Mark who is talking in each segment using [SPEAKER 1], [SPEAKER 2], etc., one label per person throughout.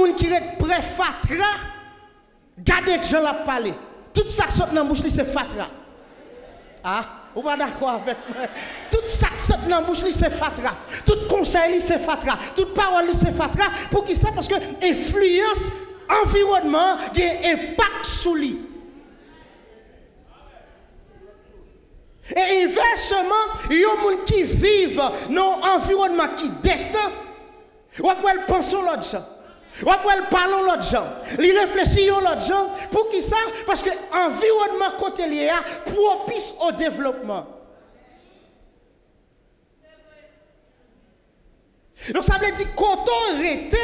[SPEAKER 1] monde qui est prêt fatra, gardez que je l'ai parlé. Tout ça qui sort dans la bouche, c'est fatra. Ah, vous pas d'accord avec moi? Tout ça qui sort dans la bouche, c'est fatra. Tout conseil, c'est fatra. Toute parole, c'est fatra. Pour qui ça? Parce que influence, environnement, a un impact sur lui. Et inversement, il y a des gens qui vivent dans un environnement qui descend. Ou après, ils pensent à l'autre gens. Ou après, ils parlent à l'autre gens. Ils réfléchissent à l'autre gens. Pour qui ça? Parce que l'environnement côté lié propice au développement. Donc ça veut dire que quand on arrête,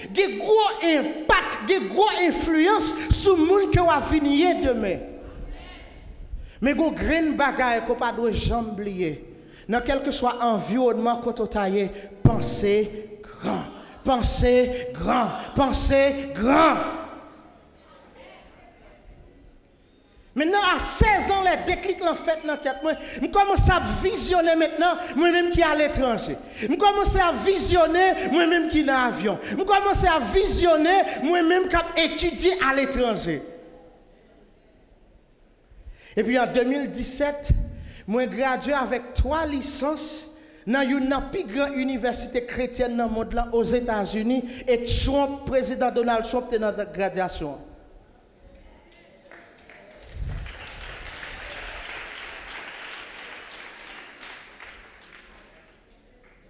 [SPEAKER 1] il y a un gros impact, il y a une grosse influence sur le monde qui va venir demain. Mais il y a une grande bagaille qu'on ne doit jamais oublier. Dans quel que soit l'environnement qu'on a taillé, pensez grand. Pensez grand. Pensez grand. Maintenant, à 16 ans, les déclics l'ont fait dans la tête. Je commence à visionner maintenant, moi-même qui est à l'étranger. Je commence à visionner, moi-même qui est dans l'avion. Je commence à visionner, moi-même qui étudie à l'étranger. Et puis en 2017, moi gradué avec 3 licences dans une plus grande université chrétienne dans le monde là, aux États-Unis. Et Trump, président Donald Trump, était dans la graduation.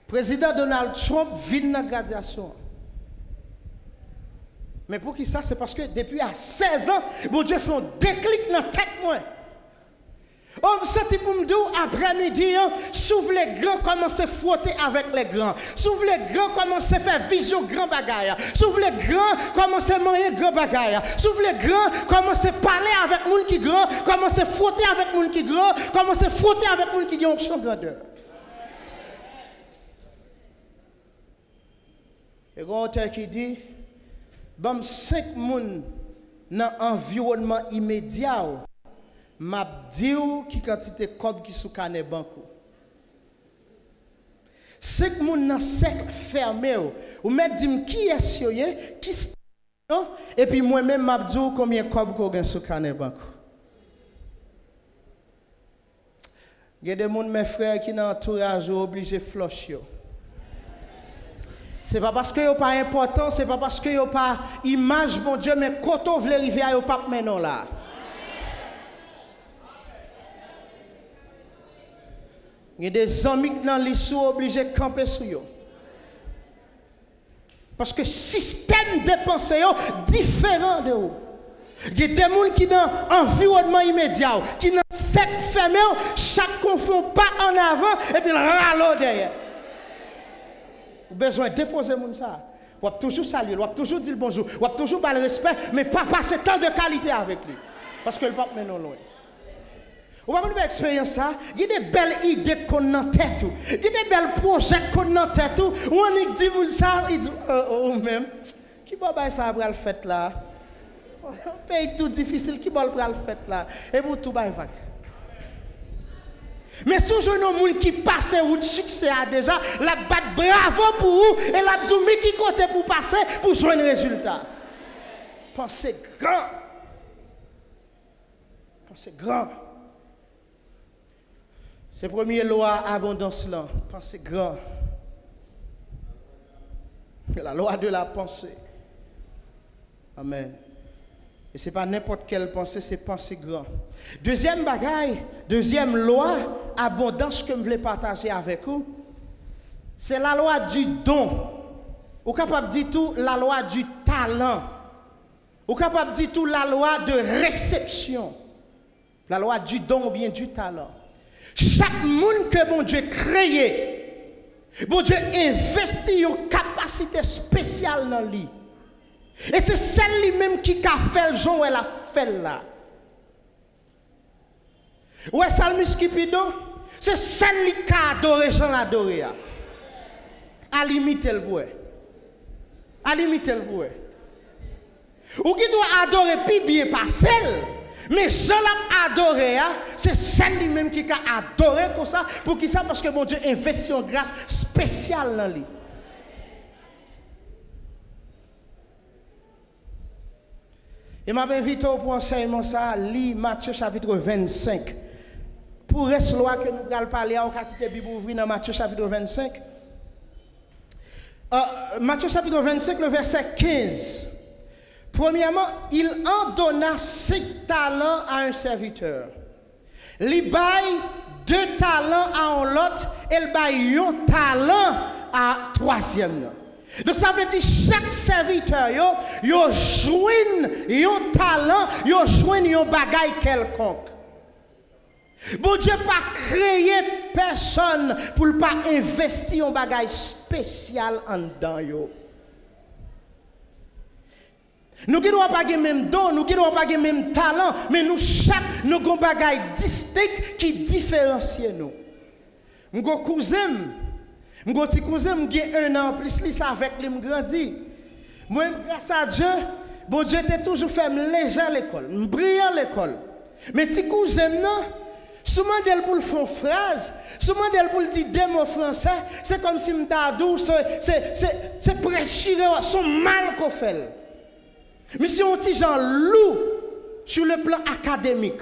[SPEAKER 1] Président Donald Trump vit dans la graduation. Mais pour qui ça? C'est parce que depuis à 16 ans, mon Dieu fait un déclic dans la tête. On senti pour me dire après-midi, s'ouvre les grands, commencez à frotter avec les grands. S'ouvre les grands, commencez à faire vision grand bagaille. S'ouvre les grands, commencez à manger grand bagaille. S'ouvre les grands, commencez à parler avec les gens qui grand, commencez à frotter avec les gens qui grand, commencez à frotter avec les gens qui ont une grandeur. Et quand on qui dit, bon 5 personnes dans l'environnement immédiat, m'a dit qui quantité de cob qui sous cané banco. 5 personnes dans cercle fermé, ou m'a dit qui est soyé, qui et puis moi-même m'a dit combien de cob qu'on gagne sous cané banco. Il y a des gens, mes frères, qui dans l'entourage sont obligés de flusher. Ce n'est pas parce que ce n'est pas important, ce n'est pas parce que ce n'est pas image, mon Dieu, mais quand on veut arriver à pas maintenant là. Il y a des amis qui sont obligés de camper sur eux. Parce que le système de pensée est différent de vous. Il y a des gens qui sont dans l'environnement immédiat, qui sont dans le cercle fermé, chaque confond pas en avant et puis râle derrière. Vous avez besoin de déposer ça. Vous avez toujours saluer, vous avez toujours dire bonjour, vous avez toujours le respect, mais pas passer tant de qualité avec lui. Parce que le pape maintenant loin. Vous avez une expérience ça, il y a des belles idées qu'on a en tête, il y a des belles projets qu'on a en tête, où on dit ça, il dit, même, qui va ça après le fait là? Un pays tout difficile, qui va le fait là? Et vous tout va vague. Mais si vous avez des gens qui passent ou succès déjà, la batte bravo pour vous et la dit qui compte pour passer pour jouer un résultat. Pensez grand. Pensez grand. C'est la première loi abondance là. Pensez grand. C'est la loi de la pensée. Amen. Et ce n'est pas n'importe quelle pensée, c'est penser grand. Deuxième bagaille, deuxième loi, abondance que je voulais partager avec vous, c'est la loi du don. Ou capable de dire tout, la loi du talent. Ou capable de dire tout, la loi de réception. La loi du don ou bien du talent. Chaque monde que mon Dieu créé, mon Dieu investit une capacité spéciale dans lui. Et c'est celle-là-même qui a fait le genre elle a fait là. Ouais, Salmis Kipido, c'est celle-là qui a adoré, Jean l'adoré. À limiter le bois. À limiter le bois. Ou qui doit adorer plus bien pas celle. Mais Jean l'a adoré, c'est celle-là-même qui a adoré comme ça. Pour qui ça? Parce que mon Dieu investit une grâce spéciale dans lui. Et m'a invité pour enseignement ça, lit Matthieu chapitre 25. Pour reste loi que nous allons parler, on va quitter la Bible ouvrir dans Matthieu chapitre 25. Matthieu chapitre 25, le verset 15. Premièrement, il en donna 5 talents à un serviteur. Il baille 2 talents à un autre et il baille 1 talent à 3e. Donc ça veut dire chaque serviteur yo joine un talent, yo joine un bagage quelconque. Bon Dieu pas créé personne pour ne pas investir un bagage spécial en dedans yo. Nous qui n'avons pas le même don, nous qui n'avons pas le même talent, mais nous chaque nous avons un bagage distinct qui différencie nous. Mon cousin, mon petit cousin, j'ai 1 an plus lui avec lui grandi. Moi grâce à Dieu, bon Dieu était toujours fait léger à l'école, brillant à l'école. Mais petit cousin non, souvent d'elle pour le faire phrase, souvent d'elle pour le dire des mots français, c'est comme si m'ta douce, c'est prêcher son mal qu'on fait. Mais si on dit genre loup sur le plan académique.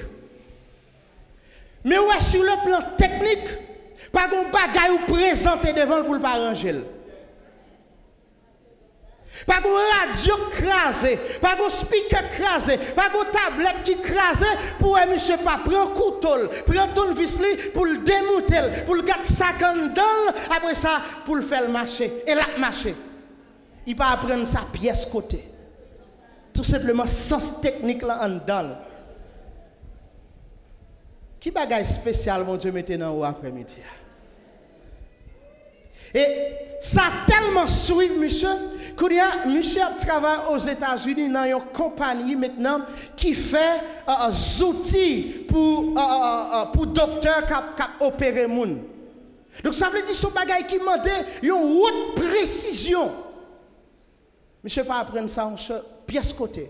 [SPEAKER 1] Mais ouais sur le plan technique, pas de bagaille ou présenter devant pour le pas ranger. Pas de radio crasé, pas de speaker crasé, pas de tablette qui crasé pour un monsieur pas prendre couteau, prendre tournevis pour le démonter, pour le garder ça dans après ça pour le faire marcher et la marcher. Il pas apprendre sa pièce côté. Tout simplement sens technique là en dedans. Qui bagage spécial mon Dieu mettez dans après-midi. Et ça a tellement suivi monsieur que monsieur travaille aux États-Unis dans une compagnie maintenant qui fait outils pour docteurs qui opérer moun. Donc ça veut dire son bagage qui demande une haute précision. Monsieur pas apprendre ça en pièce côté,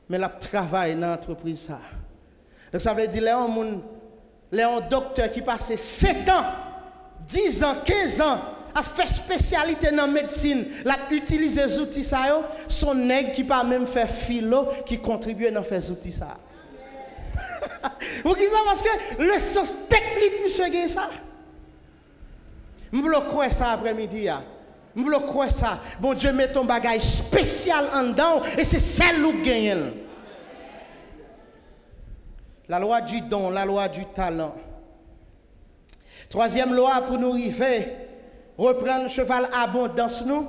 [SPEAKER 1] mais la travail dans l'entreprise ça. Donc ça veut dire les un docteur qui passe 7 ans, 10 ans, 15 ans à faire spécialité dans la médecine, l'a utiliser les outils ça son nègre qui pas même faire philo qui contribue dans faire outils ça. Vous dites ça parce que le sens technique monsieur gagne ça. Vous voulez croire ça après-midi vous voulez croire ça. Bon Dieu met ton bagage spécial en dedans et c'est celle où gagne. La loi du don, la loi du talent. 3e loi pour nous arriver, reprendre le cheval abondance nous,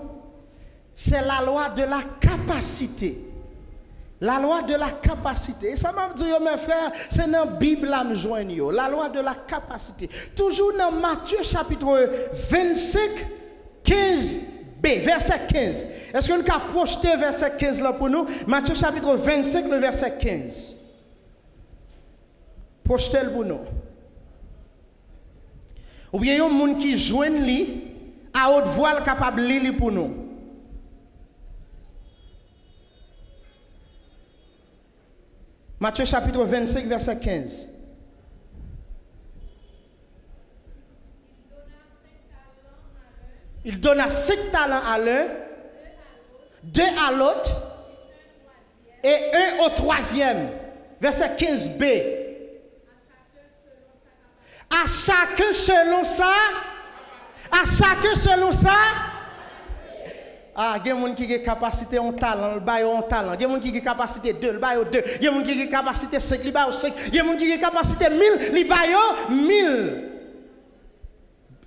[SPEAKER 1] c'est la loi de la capacité. La loi de la capacité. Et ça m'a dit, mes frères, c'est dans la Bible là me joignent. La loi de la capacité. Toujours dans Matthieu chapitre 25, 15b, verset 15. Est-ce que nous pouvons projeter verset 15 là pour nous? Matthieu chapitre 25, le verset 15. Projetez-le pour nous. Ou bien il y a un monde qui joigne lui à haute voix capable de lire pour nous. Matthieu chapitre 25, verset 15. Il donna 5 talents à l'un, 2 à l'autre, et 1 au 3e. Verset 15b. À chacun selon ça. À chacun selon ça. Ah, il y a des gens qui ont capacité en talent, le bail en talent. Il y a des gens qui ont capacité 2, le bail 2. Il y a des gens qui ont capacité 5, le bail 5. Il y a des gens qui ont capacité 1000, le bail 1000.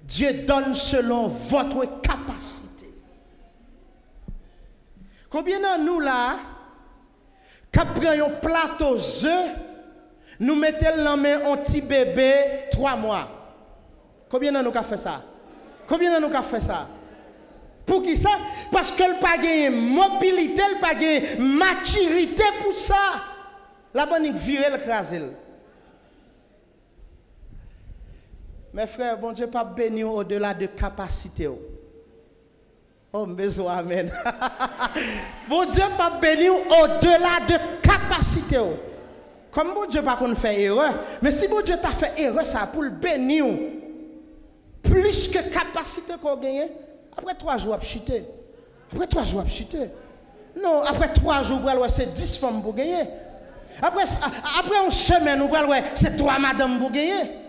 [SPEAKER 1] Dieu donne selon votre capacité. Combien de nous là, quand nous prenons un plateau d'œufs, nous mettons dans la main un petit bébé 3 mois. Combien de nous avons fait ça? Combien de nous avons fait ça? Pour qui ça? Parce qu'elle n'a pas de mobilité, elle n'a pas de maturité pour ça. La bonne virée, elle crase. Mes frères, bon Dieu, pas béni au-delà de capacité. Oh, besoin, amen. Bon Dieu, pas béni au-delà de capacité. Comme bon Dieu, pas qu'on fait erreur. Mais si bon Dieu t'a fait erreur, ça pour le bénir. Plus que capacité qu'on gagne. Après 3 jours, chuter. Après 3 jours, chuter. Non, après 3 jours, c'est 10 femmes pour gagner. Après une semaine, c'est 3 madames pour gagner.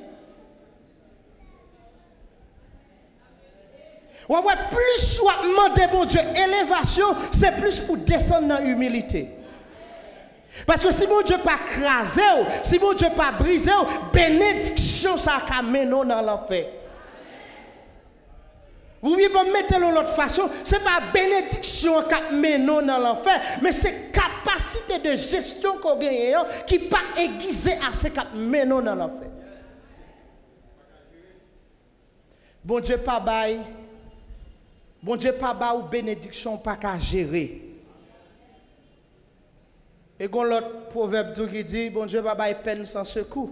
[SPEAKER 1] Ouais, plus soit demander bon Dieu élévation, c'est plus pour descendre dans l'humilité. Parce que si mon Dieu pas crasé, si mon Dieu pas brisé, bénédiction ça va mener dans l'enfer. Vous pouvez mettre l'autre façon, ce n'est pas bénédiction qui mène dans l'enfer, mais c'est capacité de gestion qu'on gagne qui n'est pas aiguisée à ce qui mène dans l'enfer. Bon Dieu pas bail. Bon Dieu pas ba ou bénédiction pas qu'à gérer. Et qu'on l'autre proverbe qui dit bon Dieu pas ba peine sans secours.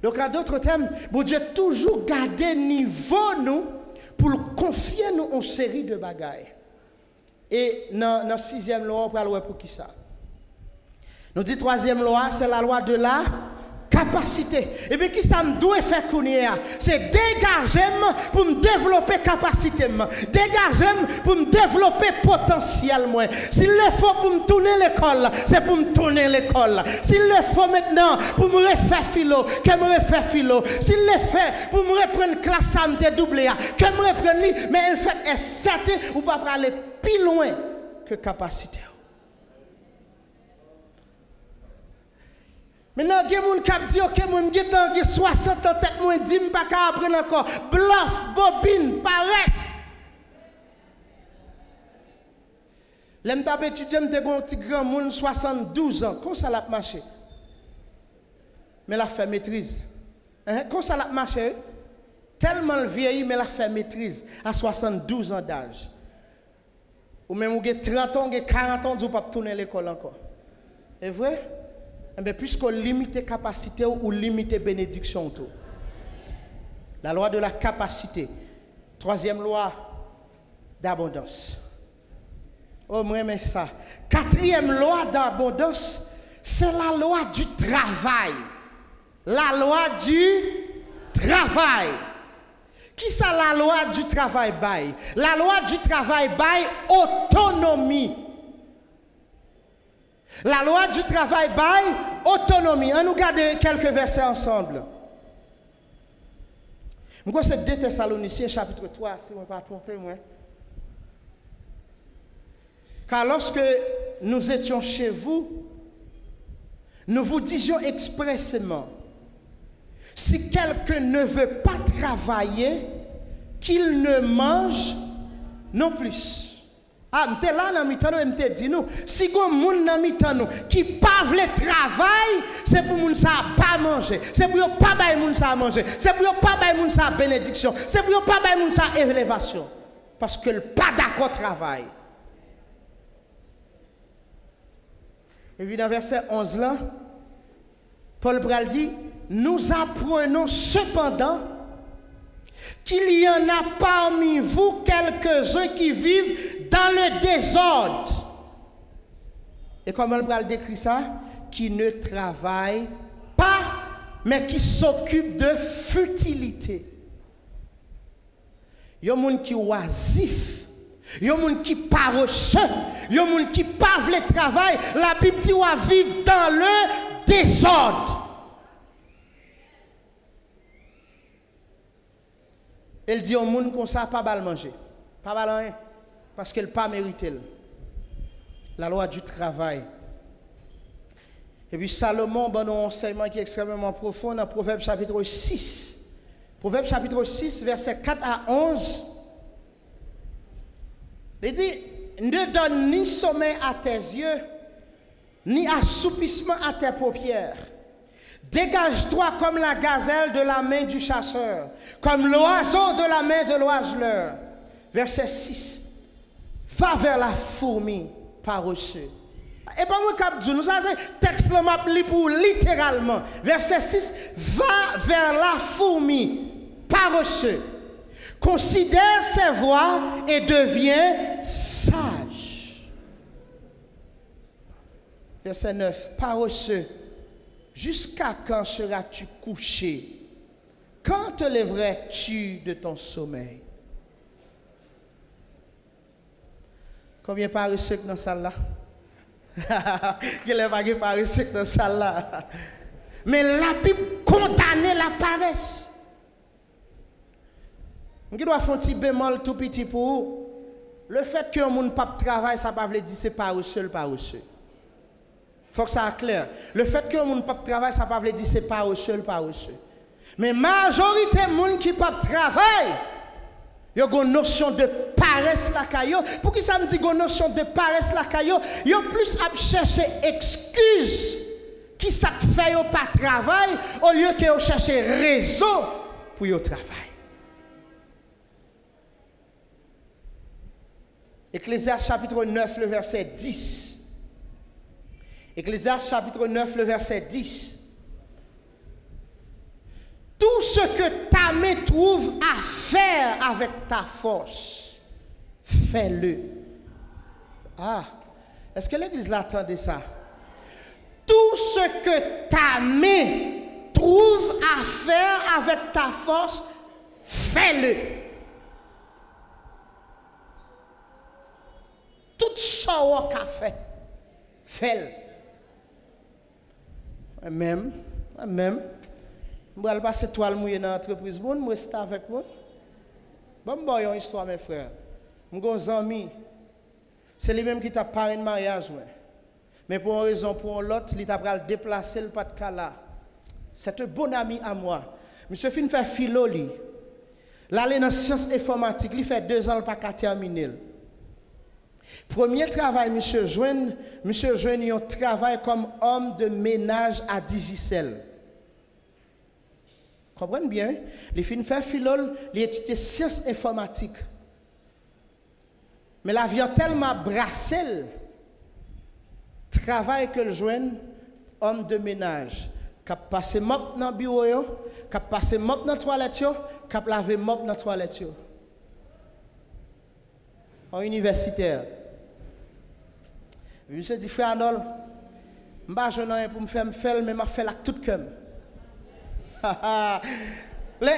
[SPEAKER 1] Donc en d'autres termes, bon Dieu toujours garder niveau nous pour confier nous en série de bagailles. Et dans la 6e loi, on va aller pour qui ça? Nous dit 3e loi, c'est la loi de la capacité. Et puis, qui ça me doit faire connaître? C'est dégager pour me développer capacité. Dégager pour me développer potentiel. S'il le faut pour me tourner l'école, c'est pour me tourner l'école. S'il le faut maintenant pour me refaire philo, que me refaire philo. S'il le fait pour me reprendre classe, ça me dédoubler, que me reprendre lui. Mais en fait, est certain ou pas aller plus loin que capacité. Maintenant, il y a des gens qui disent ok, moi, j'ai 60 ans, tête, moi, 10 pas qu'à apprendre encore. Bluff, bobine, paresse. L'aime taper étudier, j'ai un petit grand monde, 72 ans. Comment ça l'a marché? Mais la fait maîtrise. Comment ça l'a marché? Tellement le vieilli, mais la fait maîtrise à 72 ans d'âge. Ou même, vous avez 30 ans, vous avez 40 ans, vous ne pouvez pas tourner l'école encore. C'est vrai? Mais puisqu'on limite les capacités ou limite bénédiction, tout. La loi de la capacité. 3e loi d'abondance. Oh, moi, mais ça. 4e loi d'abondance, c'est la loi du travail. La loi du travail. Qui ça la loi du travail bail? La loi du travail bail autonomie. La loi du travail bail autonomie. On nous garde quelques versets ensemble. Moi, c'est 2 Thessaloniciens, chapitre 3, si je ne me pas tromper, moi. Car lorsque nous étions chez vous, nous vous disions expressément, si quelqu'un ne veut pas travailler, qu'il ne mange non plus. Ah, m'te là dans mi-temps nous m'te dit nous si gon moun dans mi-temps nous qui pas veut travail, c'est pour moun ça pas manger, c'est pour yo pas bay moun ça manger, c'est pour yo pas bay moun ça bénédiction, c'est pour yo pas bay moun ça élévation parce que le pas d'accord travail. Et puis dans verset 11 là, Paul Bral dit nous apprenons cependant qu'il y en a parmi vous quelques-uns qui vivent dans le désordre. Et comment le Bral décrit ça? Qui ne travaillent pas, mais qui s'occupent de futilité. Il y a des gens qui sont oisifs. Il y a des gens qui paresseux. Il y a des gens qui ne veulent pas travailler. La Bible dit qu'on vivre dans le désordre. Elle dit au monde comme ça, pas mal manger. Pas mal rien. Parce qu'elle n'a pas mérité. La loi du travail. Et puis Salomon, bon, un enseignement qui est extrêmement profond dans Proverbe chapitre 6. Proverbe chapitre 6, versets 4 à 11. Il dit, ne donne ni sommeil à tes yeux, ni assoupissement à tes paupières. Dégage-toi comme la gazelle de la main du chasseur, comme l'oiseau de la main de l'oiseleur. Verset 6. Va vers la fourmi paresseux. Et pas moi qui dis nous ça c'est texte là m'a li pour littéralement. Verset 6. Va vers la fourmi paresseux. Considère ses voies et deviens sage. Verset 9. Paresseux. Jusqu'à quand seras-tu couché? Quand te lèverais-tu de ton sommeil? Combien paresseux dans la salle là? Il n'est pas paresseux dans ça là. Mais la Bible condamne la paresse. On doit faire un petit bémol tout petit pour vous. Le fait que mon pas travaille, ça ne veut pas dire c'est paresseux, paresseux. Il faut que ça soit clair. Le fait que mon pas travaille, ça ne veut pas dire c'est paresseux, paresseux. Mais majorité de gens qui ne travaillent, il y a une notion de paresse la caillou. Pour qui ça me dit une notion de paresse la caillou? Il y a plus à chercher excuses qui ça fait au pas travail au lieu que chercher raison pour au travail. Ecclésiaste chapitre 9 le verset 10. Ecclésiaste chapitre 9 le verset 10. Tout ce que ta main trouve à faire avec ta force, fais-le. Ah, est-ce que l'église l'attendait ça? Tout ce que ta main trouve à faire avec ta force, fais-le. Tout ça qu'a fait, fais-le. Même. Je vais passer toile mouillée dans l'entreprise, je vais rester avec moi. Bon, je vais une histoire, mes frères. Je suis un ami. C'est lui-même qui t'a parlé de mariage. Mais pour une raison ou pour l'autre, il t'a déplacé le pas de Kala. C'est un bon ami à moi. Monsieur Fin fait philo. Là, il est dans la science informatique. Il fait 2 ans, il n'a pas terminé. Premier travail, monsieur Jouen, il a travaillé comme homme de ménage à Digicel. Comprenez bien? Les filles fait philol, il étudie sciences informatiques. Mais la vie a tellement brassé travail que le joigne homme de ménage. Qui passe mop dans le bureau, qui passe mop dans la toilette, qui lave mop dans la toilette. En universitaire. Monsieur dit, frère Arnold, je ne sais pas pour me faire, mais je fais tout cœur. Les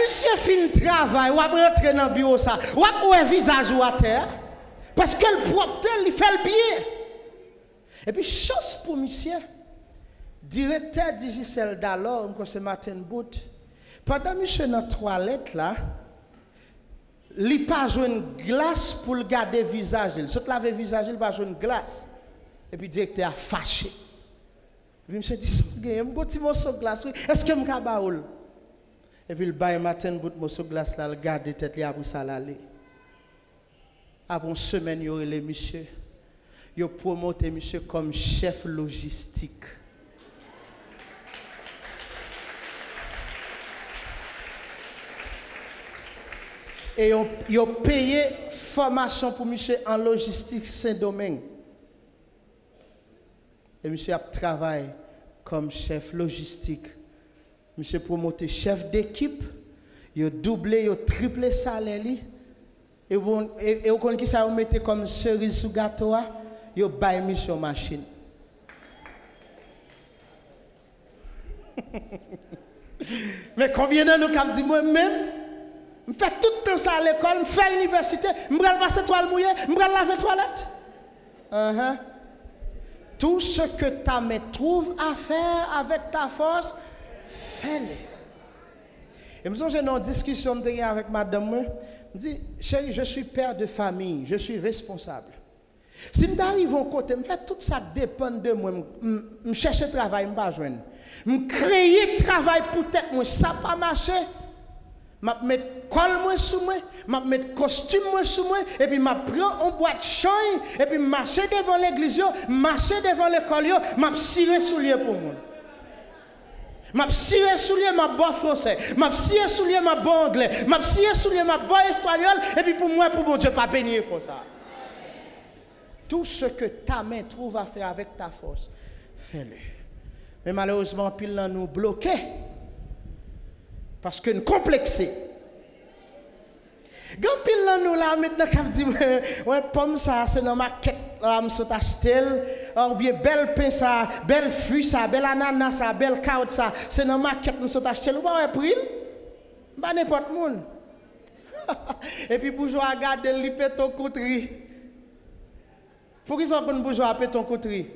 [SPEAKER 1] monsieur fin travail, ou rentrer dans le bureau, ou un visage ou à terre, parce que le propre, il fait le bien. Et puis, chose pour monsieur, directeur Digicel d'alors, c'est Martin Bout, pendant monsieur dans la toilette là, il n'a pas joué une glace pour le garder le visage. Il se lave le visage, il n'a pas joué une glace. Et puis le directeur a fâché. Et puis monsieur dit, je vais un petit morceau de glace. Est-ce que je vais baoul? Et puis le bail matin, le morceau de glace là, il garde la tête, il a pour ça l'aller. Après une semaine, il y a les monsieur. Il a promoté monsieur comme chef logistique. Et ils ont payé formation pour monsieur en logistique Saint-Domingue. Et monsieur a travaillé comme chef logistique. Monsieur promoté chef d'équipe. Il a doublé, il a triplé salaire. Et vous connaissez qui ça, vous mettez comme cerise sous gâteau, il a baillé monsieur machine. Mais combien de nous qui dit moi-même? Je fais tout ça à l'école, je fais l'université, je vais passer toile mouillée, je vais laver toilette. Tout ce que ta main trouve à faire avec ta force, fais-le. Et j'ai une discussion avec madame, je dis, chérie, je suis père de famille, je suis responsable. Si je arrive au côté, je fais tout ça dépend de moi, je cherche travail, je ne vais pas joindre. Je crée travail pour tête, moi, ça n'a pas marché. Je mets col moi sous moi, je mets costume moi sous moi, et puis je prends un boîte de chaîne, et puis je marche devant l'église, je marche devant l'école, je tire soulier pour moi. Je tire soulier ma bon français, je tire soulier ma bon anglais, je tire soulier ma bon espagnol, et puis pour moi, pour mon Dieu, pas bénir, faut ça. Tout ce que ta main trouve à faire avec ta force, fais-le. Mais malheureusement, pile là nous bloqués. Parce que nous complexés. Quand pile là nous là maintenant qui dit ouais pomme ça c'est dans ma quête là me sont acheté ou bien belle pain ça, belle fruit ça, belle ananas ça, belle carotte ça, c'est dans ma quête me sont acheté ou pas prix pas n'importe monde. Et puis bourgeois regarder li péto coutri. Pour qu'ils ont un bourgeois appelé ton coterie.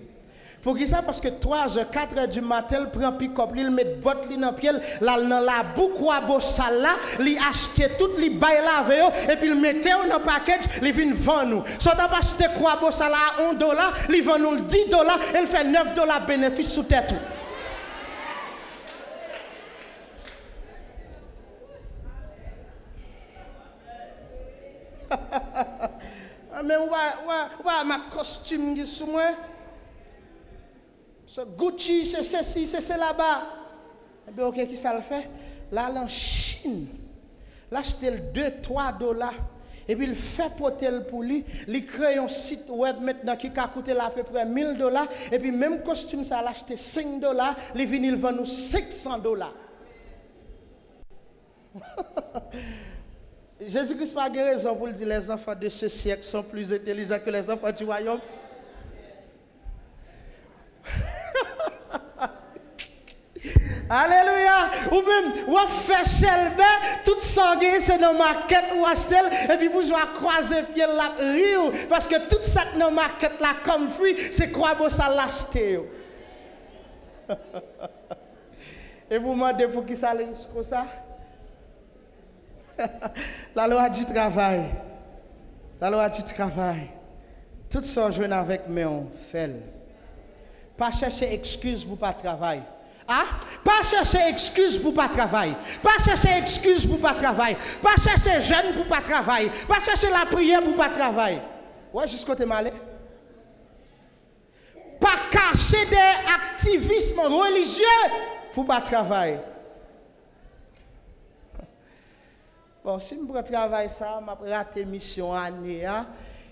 [SPEAKER 1] Pour qui ça? Parce que 3h, 4h du matin, il prend pick-up, il met botte dans le pied, là dans la boucle beau salle là, il achète tout, il baille la et puis il mettait dans le package, il vient vendre nous. Si on a acheté quoi beau salle à $1, il vend nous $10, il fait $9 bénéfice sous tête. Mais ouais, ma costume qui sous moi. Ce Gucci, c'est ceci, c'est là-bas. Eh bien, ok, qui ça le fait? Là, en Chine, l'acheter $2-3. Et puis, il fait porter pour lui. Il crée un site web maintenant qui a coûté à peu près $1000. Et puis, même costume, ça l'acheter $5. Les vinyles vendent nous $600. Jésus-Christ n'a pas raison pour dire que les enfants de ce siècle sont plus intelligents que les enfants du royaume. Alléluia. Ou même, ou fait chelbe, tout sanguin, c'est dans ma market ou acheter, et puis vous jouez croiser pied la rire, parce que tout ça dans ma market là comme fruit, c'est quoi vous ça l'acheter. Et vous demandez pour qui ça allait comme ça? La loi du travail. La loi du travail. Tout ça joue avec mais on fait. Pas chercher excuse pour pas travailler. Ah? Pas chercher excuse pour pas travailler. Pas chercher excuse pour pas travailler. Pas chercher jeûne pour pas travailler. Pas chercher la prière pour pas travailler. Ouais, jusqu'au t'es malé. Pas cacher des activismes religieux pour pas travailler. Bon, si je travaille ça, je vais rater mission année.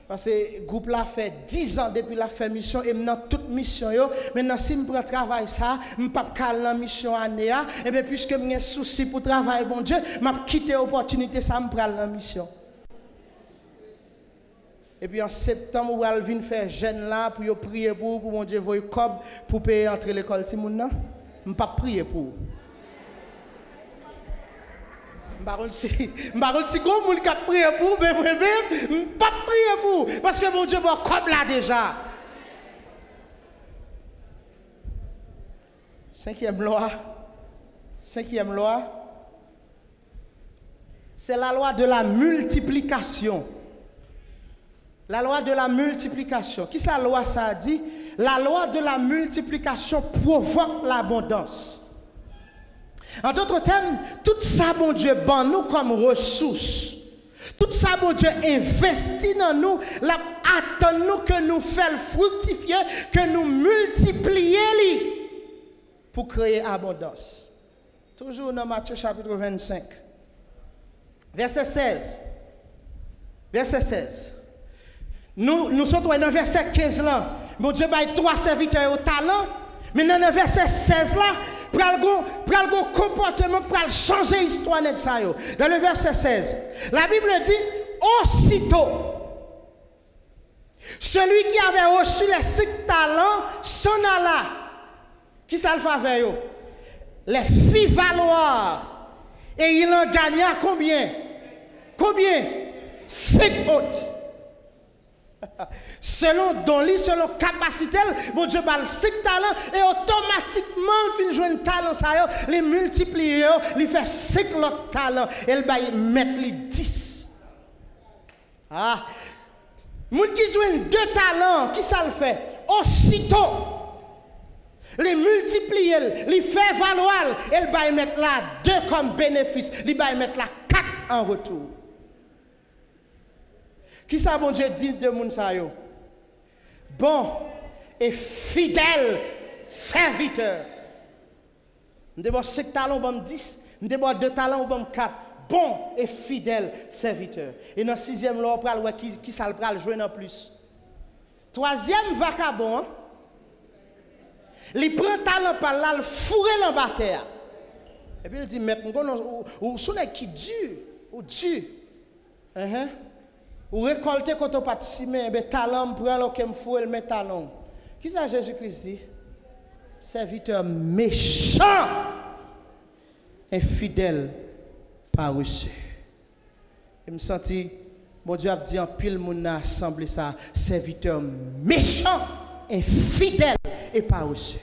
[SPEAKER 1] Parce que le groupe là fait 10 ans depuis la fait mission et maintenant toute mission. Maintenant, si je travaille ça, je ne peux pas caler la mission année. Et bien, puisque j'ai un souci pour travailler, bon Dieu, je vais quitter l'opportunité, ça me prend la mission. Et puis en septembre, où elle vient faire jeune là pour prier pour mon Dieu, vous cob pour payer entrer l'école. Je ne peux pas prier pour. Je ne sais pas si vous avez prié pour, mais moi-même, je ne peux pas prier pour. Parce que mon Dieu va comme là déjà. Cinquième loi, c'est la loi de la multiplication. La loi de la multiplication. Qui ça, la loi, ça a dit? La loi de la multiplication provoque l'abondance. En d'autres termes, tout ça, mon Dieu, ban nous comme ressources. Tout ça, mon Dieu, investit dans nous, attend nous que nous fassions fructifier, que nous multiplier pour créer abondance. Toujours dans Matthieu chapitre 25, verset 16. Verset 16. Nous sommes dans verset 15 là. Mon Dieu, il y a 3 serviteurs au talent. Mais dans le verset 16 là, pral go comportement pour changer l'histoire de ça. Dans le verset 16, la Bible dit aussitôt, celui qui avait reçu les 5 talents s'en alla. Qui ça le fait? Les fit valoir. Et il en gagna combien? Combien? 5 autres. Selon Donly, selon capacité, mon Dieu va le 5 talents et automatiquement, il finit jouer un talent, ça les multiplier, il fait 5 autres talents et il va mettre les 10. Ah, moun qui joue 2 talents, qui ça le fait? Aussitôt, les multiplier, les faire valoir, il va mettre là 2 comme bénéfice, il va mettre là 4 en retour. Qui ça, bon Dieu, dit de moun sa yo? Bon et fidèle serviteur. Nous devons 5 talents, nous devons 10. Nous devons 2 talents, nous devons 4. Bon et fidèle serviteur. Et dans le 6e, là, on va qui ça le pral jouer en plus. 3e vagabond, il prend talent par là, il fourre dans la terre. Et puis il dit, mais ou sonne qui dur, ou dur. Ou récolter quand on participe, mais talent pour aller au fou et le met talent. Qui ça Jésus-Christ dit? Serviteur méchant, infidèle, paresseux. Je me sentis Bon Dieu a dit en pile moun a assemblé ça, serviteur méchant, infidèle et pas reçu.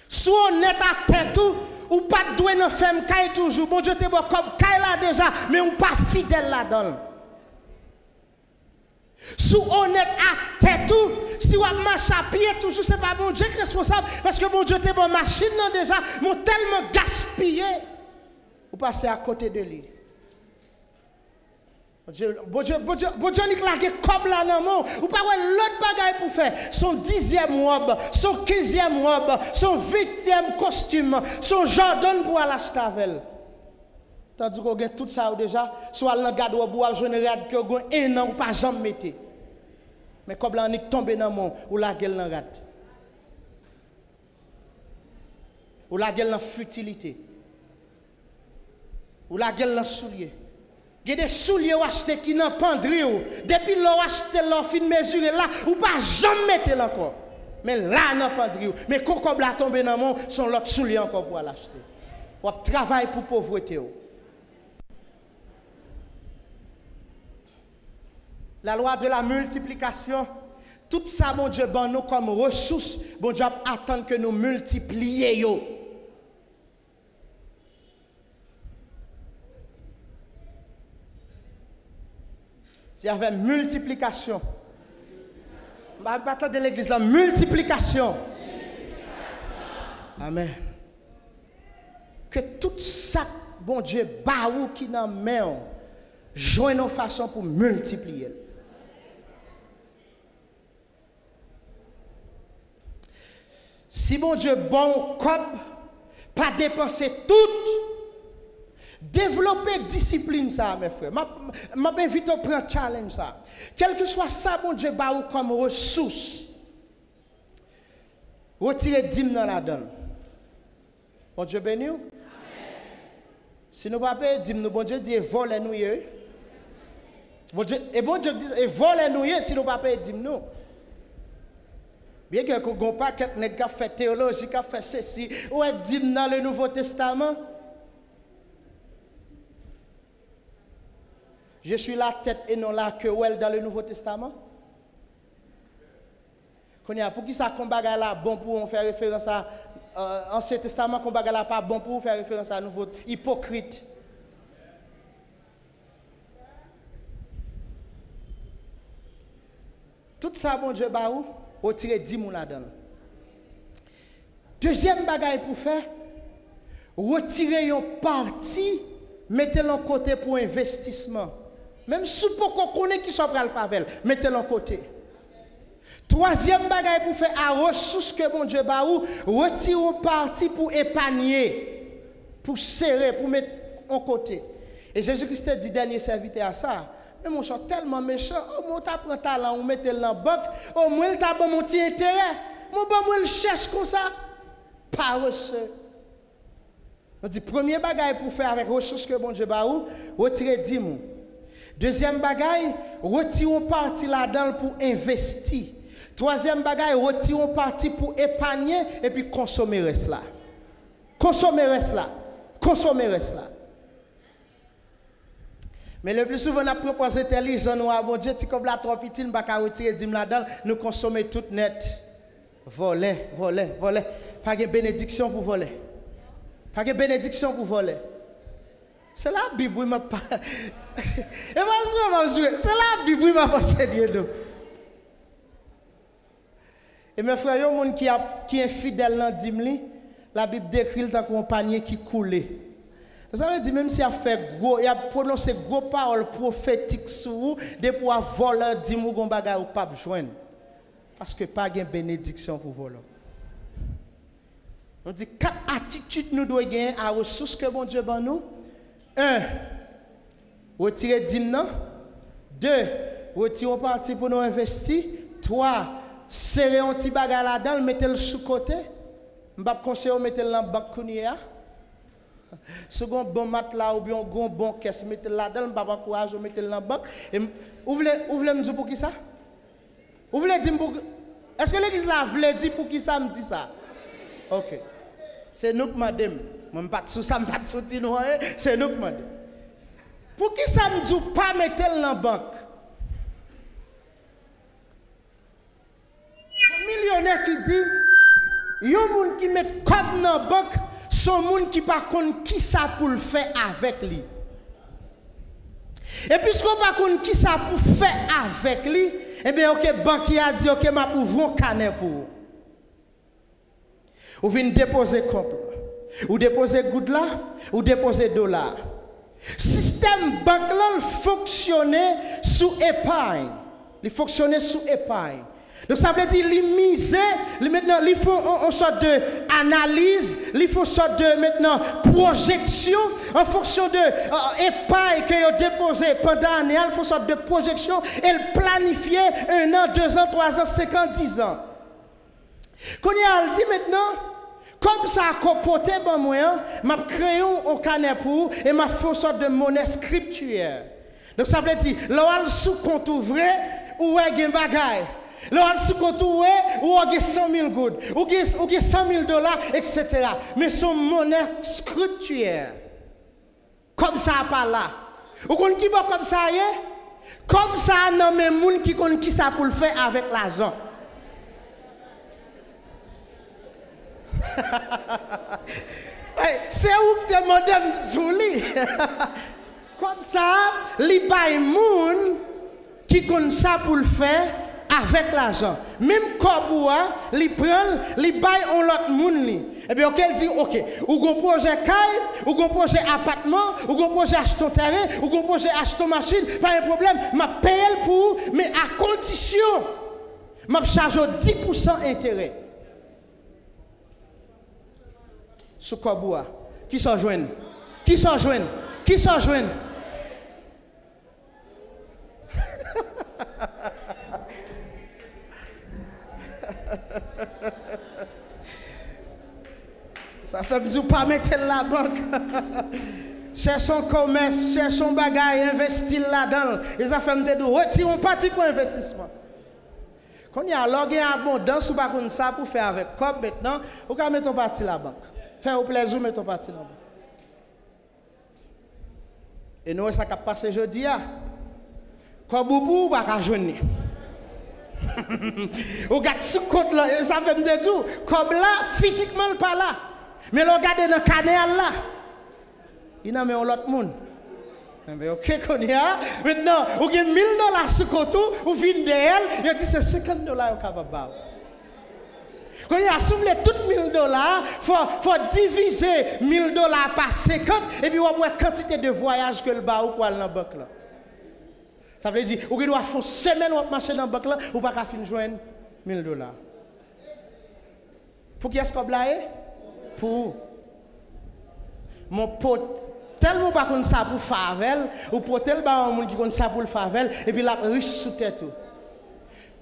[SPEAKER 1] Soit honnête à tête tout, ou pas doué dans femme caille toujours. Bon Dieu te bon comme caille là déjà, mais ou pas fidèle là-dedans. Soit honnête à tête tout, si vous marchez à pied toujours, c'est pas bon Dieu qui est responsable, parce que bon Dieu te bon machine là déjà, mon tellement gaspillé. Ou passer à côté de lui. Bon Dieu, n'y lage comme là dans mon. Ou pas l'autre bagaille pour faire. Son 10e robe, son 15e robe, son 8e costume, son Jordan pour aller acheter avec. Tandis qu'on a tout ça déjà, soit dans le garde-robe ou à général que vous avez un an ou pas jamais mettre. Mais comme là on est tombé dans mon ou la gueule dans rat. Ou la gueule dans futilité. Ou la gueule dans soulier. Il y a des souliers achetés qui n'ont pas de depuis l'on acheté l'on fin mesurer là, ou pas jamais mettre encore. Mais là, n'a pas de mais quand on la tombe dans le monde, son l'autre soulier encore pour l'acheter. On travaille pour pauvreté. La loi de la multiplication, tout ça, mon Dieu, bon nous comme ressources, bon Dieu attend que nous multiplions. S'il y avait multiplication, je ne vais pas de l'église, la multiplication. Amen. Que tout ça, bon Dieu, baou qui n'a main, joigne nos façons pour multiplier. Si bon Dieu, bon, comme, pas dépenser tout. Développer discipline ça mes frères. M'invite à prendre challenge ça. Quel que soit ça bon Dieu ba ou comme ressource. Retirer 10 dans la donne. Bon Dieu béni. Amen. Si nous pas payer 10 nous bon Dieu dit voler nous. Bon Dieu et bon Dieu dit et voler nous si nous pas payer 10 nous. Bien que qu'on pas quelqu'un nèg fait théologie qui fait ceci ou 10 dans le Nouveau Testament. Je suis la tête et non la queue dans le Nouveau Testament. Pour qui ça combat là bon pour on faire référence à Ancien Testament combat là pas bon pour faire référence à Nouveau hypocrite. Tout ça bon Dieu ba ou retirer 10 moun là-dedans. Deuxième bagaille pour faire retirer une partie mettez-le de côté pour investissement. Même si qu'on connaît qui sont prêts à le faire, mettez-le de côté. Troisième bagaille pour faire à ressources que mon Dieu ba ou, retirez partie pour épargner, pour serrer, pour mettre en côté. Et Jésus-Christ dit dernier serviteur à ça. Mais mon cher tellement méchant, au moins tu prends talent, on mettez dans la banque, au moins tu as bon mon petit intérêt. Mon bon moi le cherche comme ça. Pas reçu. On dit premier bagaille pour faire avec ressources que bon Dieu ba ou, retirer 10 moun. Deuxième bagaille, retirer partie là-dedans pour investir. Troisième bagaille, retirer partie pour épargner et puis consommer reste là. Consommer reste là. Consommer reste là. Mais le plus souvent, on a proposé intelligent, nous avons dit, si comme la trop petite, nous ne pouvons pas retirer 10 là-dedans, nous consommer tout net. Voler, voler, voler. Pas de bénédiction pour voler. Pas de bénédiction pour voler. C'est la Bible qui m'a pas. Et moi, c'est la Bible qui m'a pas enseigné. Et mes frères, il y a un monde qui est fidèle dans 10 000, la Bible décrit le compagnie qui coule. Ça veut dire même si il a fait gros, il a prononcé gros paroles prophétiques sur vous, de pouvoir voler 10 000 bagages ou pas joindre. Parce que pas de bénédiction pour voler. On dit 4 attitudes nous devons gagner à ressources que bon Dieu ban nous. 1. Retirer 10 000. 2. Retirer partie pour nous investir. 3. Serrer un petit bagage là-dedans, mettre le sous côté. Je ne vais pas conseiller de mettre dans la banque. Second bon matelas ou bien un bon caisse, mettez là-dedans, je ne vais pas encourager de mettre dans la banque. Vous voulez me dire pour qui ça? Vous voulez dire pour... Est-ce que l'église là voulait dire pour qui ça me dit ça? Ok. C'est nous que madame. Je ne vais pas de sous ça, je ne vais pas de sous c'est nous que madame. Pour qui ça ne dit pas mettre dans la banque? Un millionnaire qui dit, il y a un monde qui met comme dans la banque, son monde qui par contre qui ça pour le faire avec lui. Et puisqu'on par contre qui ça pour faire avec lui, eh bien ok, banquier a dit ok, ma pour vous canet pour. Ou venez déposer compte, ou déposer good là, ou déposer dollar. Système banque là fonctionnait sous épargne. Il fonctionnait sous épargne. Donc ça veut dire les miser, maintenant ils font une sorte d'analyse, ils font une sorte de maintenant projection en fonction de épargne que ont déposé pendant l'année, ils font une sorte de projection et planifier 1 an, 2 ans, 3 ans, 5 ans, 10 ans. Quand il dit maintenant, comme ça a comporté bon moyen, m'a créé un canet pour et m'a fait une sorte de monnaie scriptuaire. Donc ça veut dire, là sous compte ouvert ou est un bagage. Là sous compte ouvert ou est 100 000 gouttes, ou est 100 000 dollars, etc. Mais son monnaie scriptuaire. Comme ça pas là. Ou qu'on qui va comme ça y est? Comme ça non mais moun qui connaît qui ça pour le faire avec l'argent. C'est où que madame Zouli. Comme ça, les bail moun qui connaît ça pour le faire avec l'argent. Même Koboua, les prennent, les bail on l'autre moun li. Et bien elle dit OK, ou gon projet caille, ou gon projet appartement, ou gon projet acheter terrain, ou gon projet acheter machine, pas de problème, m'a paye pour mais à condition m'a charge 10% intérêt. Sous Koboua. Qui s'en joignent? Qui s'en joignent? Qui s'en joignent? Ça fait bizou pas mettre la banque. Cherchons commerce, cherchons bagaille, investir là-dedans. Et ça fait me dire, retirons parti pour investissement. Quand il y a logé abondance ou pas comme ça pour faire avec COP maintenant, vous pouvez mettre parti la banque. Faire au plaisir, mettons parti la banque. Et nous, ça qui a passé aujourd'hui, comme vous pas qu'à joindre. Vous regardez ce compte là, ça fait me dire tout. Comme là, physiquement, pas là. Mais vous regardez dans le canal là. Il y a l'autre monde. Ok, qu'on y a. Maintenant, vous avez 1000 dollars sur le compte, vous venez d'elle, vous dites c'est 50 dollars au capable. Quand il a soulevé tous 1000 dollars, il faut diviser 1000 dollars par 50 et puis on voit la quantité de voyages que le bas ou pour aller dans la banque là. Ça veut dire, vous doit faire une semaine ou marcher dans la banque là, ou pas qu'à finir joindre 1000 dollars. Pour qui est-ce qu'on blague? Pour mon pote. Tellement pas comme ça pour Favel, ou pour tel monde qui comme ça pour le Favel, et puis la riche sous tête.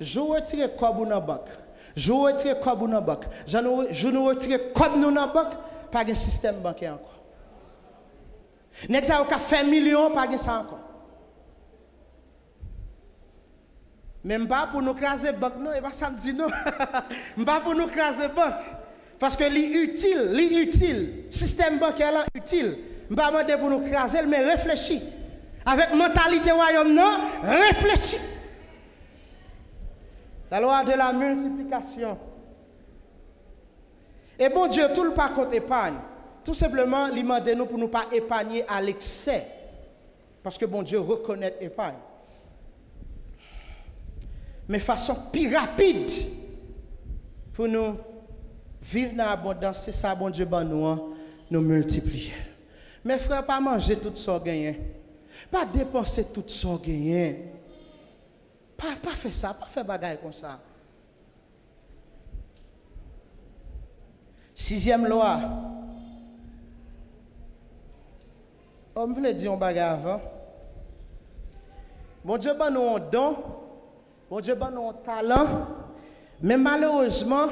[SPEAKER 1] Je retire comme dans la banque. Je retire comme dans la banque. Je ne retire comme dans la banque, pas de système bancaire encore. N'est-ce pas fait millions, pas de ça encore. Même pas pour nous craser banque, non, et pas ça me dit non. Pas pour nous craser banque. Parce que l'utile, système bancaire là utile. Je ne vais pas demander pour nous craser, mais réfléchis. Avec mentalité royaume, non, réfléchis. La loi de la multiplication. Et bon Dieu, tout le pas contre épargne. Tout simplement, il demande nous pour ne pas épargner à l'excès. Parce que bon Dieu reconnaît l'épargne. Mais façon plus rapide pour nous vivre dans l'abondance, c'est ça, bon Dieu, nous multiplier. Mes frères, pas manger tout ça gagné. Pas dépenser tout ça gagné. Pas faire ça, pas faire bagaille comme ça. 6e loi. On me voulait dire un bagaille avant. Bon Dieu, nous un don. Bon Dieu, nous un talent. Mais malheureusement,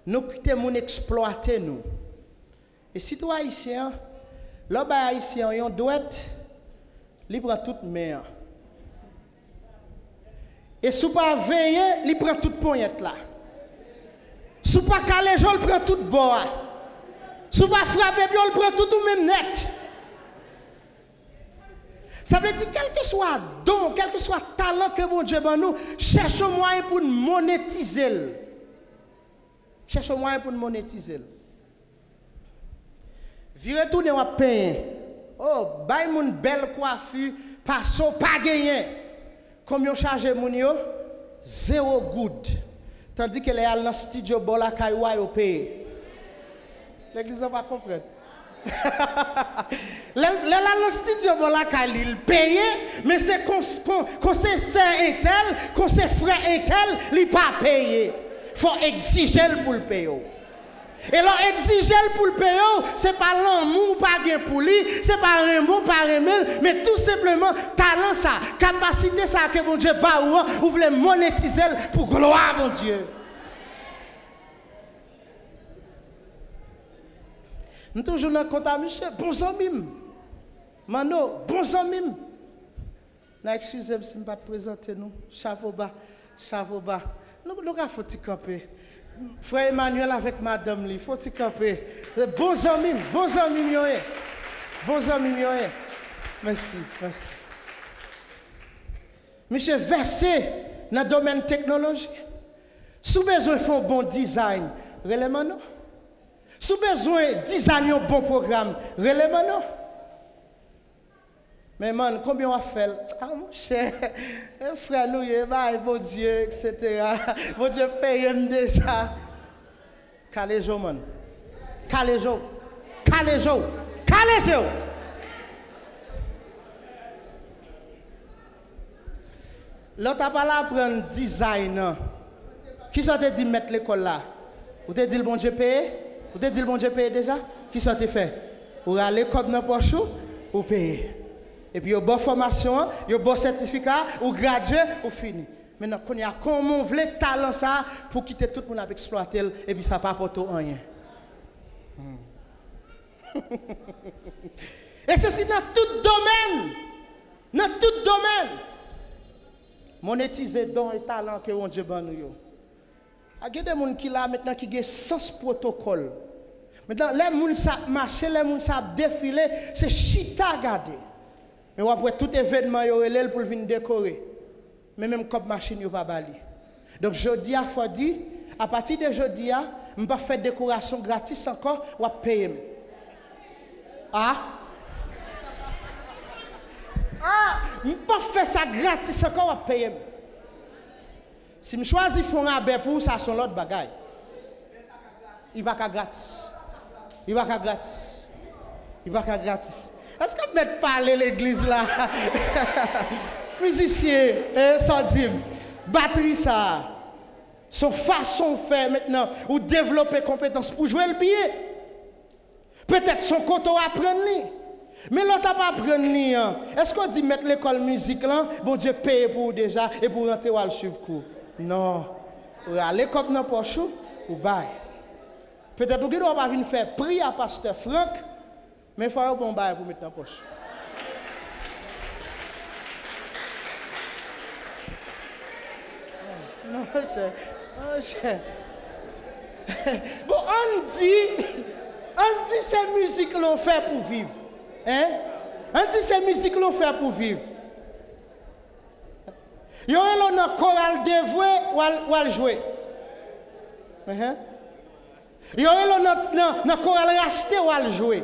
[SPEAKER 1] nous quittons exploiter nous. Et si toi haïtien, là bas haïtien, on doit libre à toute mer. Et si pas veiller, il prend toute poignette là. Si pas caler, il prend toute bois. Si pas frapper, il prend tout ou même net. Ça veut dire, quel que soit don, quel que soit talent que bon Dieu nous, cherchons moyen pour monétiser. Cherchons moyen pour monétiser. Virez retourner à payer. Oh, bay moun belle coiffure, passo pas gagné. Comme yo chargé moun yo, 0 good. Tandis que les al dans studio bola kaywa yo paye. L'église va comprendre. Le studio voilà qu'il paye, mais c'est qu'on sait sœur un tel, qu'on sait frère un tel, il pas payé. Faut exiger pour le payer. Et là exiger pour le payer, c'est pas l'amour pas gain pour lui, c'est pas un mot pas remel, mais tout simplement talent ça, capacité ça que mon Dieu ba ou voulez monétiser pour gloire mon Dieu. Nous toujours dans le compte à Michel, bon ami. Mano, bon ami. Excusez-moi si je ne peux pas présenter nous. Chapeau bas, chapeau bas. Nous avons fait camper. Frère Emmanuel avec madame, il faut camper. Bon ami, bon ami. Bon ami. Merci, merci. Monsieur, versé dans le domaine technologique. Sous besoin de faire un bon design, réellement non. Si vous avez besoin de designer un bon programme, relève-moi non. Mais man, combien on a fait? Ah mon cher, frère nous, bon Dieu, etc. Bon Dieu paye déjà. Calez-vous, man. Calez-vous. L'autre a pas là pour un designer. Qui s'en dit mettre l'école là? Vous avez dit le bon Dieu paye? Vous avez dit le bon Dieu paye déjà? Qui s'en fait? Vous allez comme dans poche ou payer. Et puis, vous avez une bonne formation, vous avez un bon certificat, vous graduez, vous fini. Maintenant, quand il y a comment vous voulez talent ça pour quitter tout le monde avec exploiter et puis ça ne apporte rien. Et ceci dans tout domaine. Dans tout domaine. Monétiser dons et talents que mon Dieu ban nous. Il y a des gens qui là maintenant qui ont sans protocole. Maintenant, les gens qui marchent, les gens qui défilent, c'est chita garder. Mais après tout événement, il y a pour venir décorer. Mais même comme machine, il n'y a pas bali. Donc, jeudi, il faut dire, à partir de jeudi, je ne vais pas faire décoration gratis encore, ou à payer. Ah? Je ne vais pas faire ça gratis encore, ou à payer. Si je choisis faire un rabais pour ça, c'est l'autre bagaille. Il va être gratis. Il va être gratis. Il va être gratis. Est-ce que vous mettez parler l'église là? Musicien, Sadim, batterie ça. Son façon de faire maintenant, ou développer compétences pour jouer le billet. Peut-être son côté apprendre. Mais l'autre n'a pas apprendre. Est-ce qu'on dit mettre l'école musique là? Bon Dieu paye pour déjà et pour rentrer ou aller suivre cours. Non. Ou aller comme dans poche ou bail. Peut-être que vous ne pas venir faire prier à pasteur Franck, mais il faut un bon bail pour mettre dans poche. Non, cher. Bon, on dit ces musiques l'ont fait pour vivre. Hein? On dit ces musiques l'ont fait pour vivre. Il y a un choral dévoué ou à jouer. Il y a un choral racheté ou à jouer.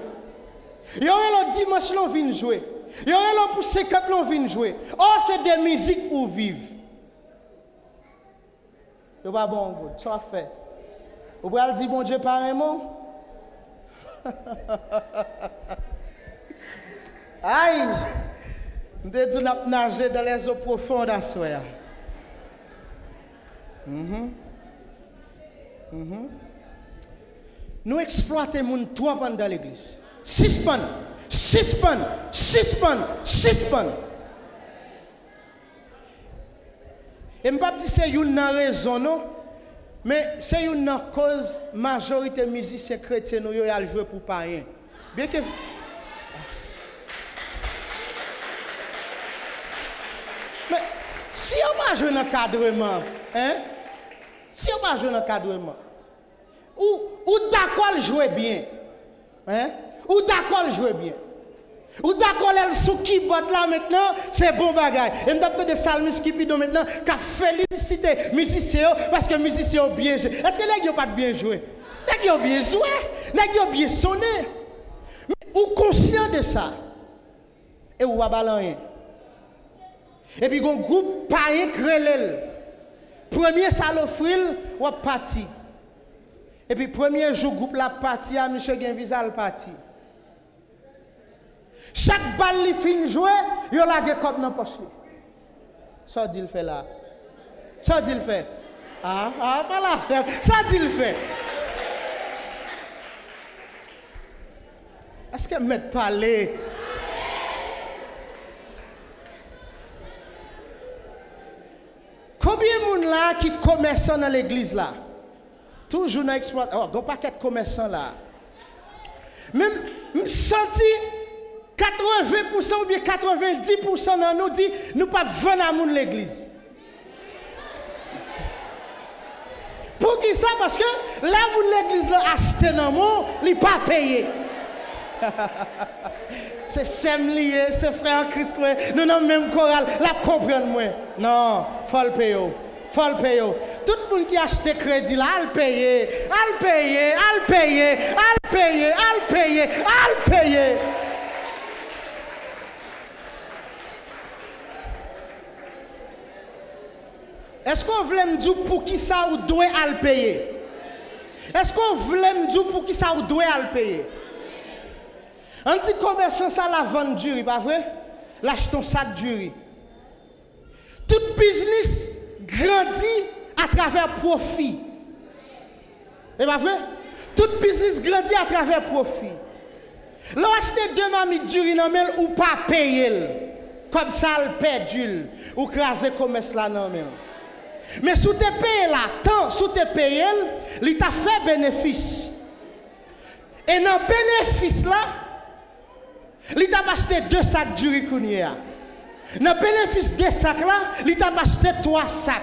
[SPEAKER 1] Il y a un dimanche l'on vient jouer. Il y a un pour 50 l'on vient jouer. Oh, c'est des musiques pour vivre. Ce n'est pas bon, ça va faire. Vous pouvez dire bon Dieu pareillement? Aïe! Nous avons nagé dans les eaux profondes à soir. Nous exploitons les gens trois pannes dans l'église. 6 pannes. Et je ne peux pas dire que c'est une raison, non? Mais c'est une cause, la majorité des musiciens chrétiens nous ont joué pour pas rien. Bien que. Mais si on va jouer dans l'encadrement, hein? Si on va jouer dans l'encadrement, ou d'accord jouer bien, hein? Ou d'accord jouer bien. Ou d'accord, elle sous keyboard là maintenant, c'est bon bagage. Et m'd'apte de salmis qui pido maintenant, qu'a félicité musicien parce que musicien bien joué. Est-ce que les gars pas bien joué? Les gars bien joué, les gars bien sonné. Mais ou conscient de ça? Et ou pas rien. Et puis un groupe païen crélel. Premier salofril ou parti. Et puis premier jour groupe la parti à monsieur gen visal parti. Chaque balle li fin jouer, yo la ge comme dans poche. Ça dit le fait là. Ça dit le fait. Pas là. Ça dit le fait. Est-ce que m'aide parler? Combien de gens là qui commerçent dans l'église là? Toujours dans l'exploitation. Oh, il y a un paquet de commerçants là. Même, je senti 80% ou bien 90% dans nous dit nous pas vendre à moun l'église. Pour qui ça? Parce que là où l'église l'a acheté dans mon, il pas payé. C'est sem lié, c'est frère Christ, nous n'avons même chorale, la comprendre moi. Non, faut le payer. Faut le payer. Tout le monde qui a acheté crédit là, al payer, al payer, al payer, al payer, al payer, al payer. Est-ce qu'on voulait me dire pour qui ça ou doit al payer? Est-ce qu'on voulait me dire pour qui ça ou doit al payer? Un petit commerçant, ça la vente du riz, pas vrai? Lâche ton sac du riz. Tout business grandit à travers profit. Et pas vrai? Tout business grandit à travers profit. L'on achète deux mamites du riz dans mel ou pas payer. Comme ça, le perdu. Ou craser commerce là dans mel. Mais sous tes payé là, tant sous tes payé, il t'a fait bénéfice. Et dans bénéfice là, il t'a acheté 2 sacs du riz kounia. Dans le bénéfice de sacs là, il t'a acheté 3 sacs.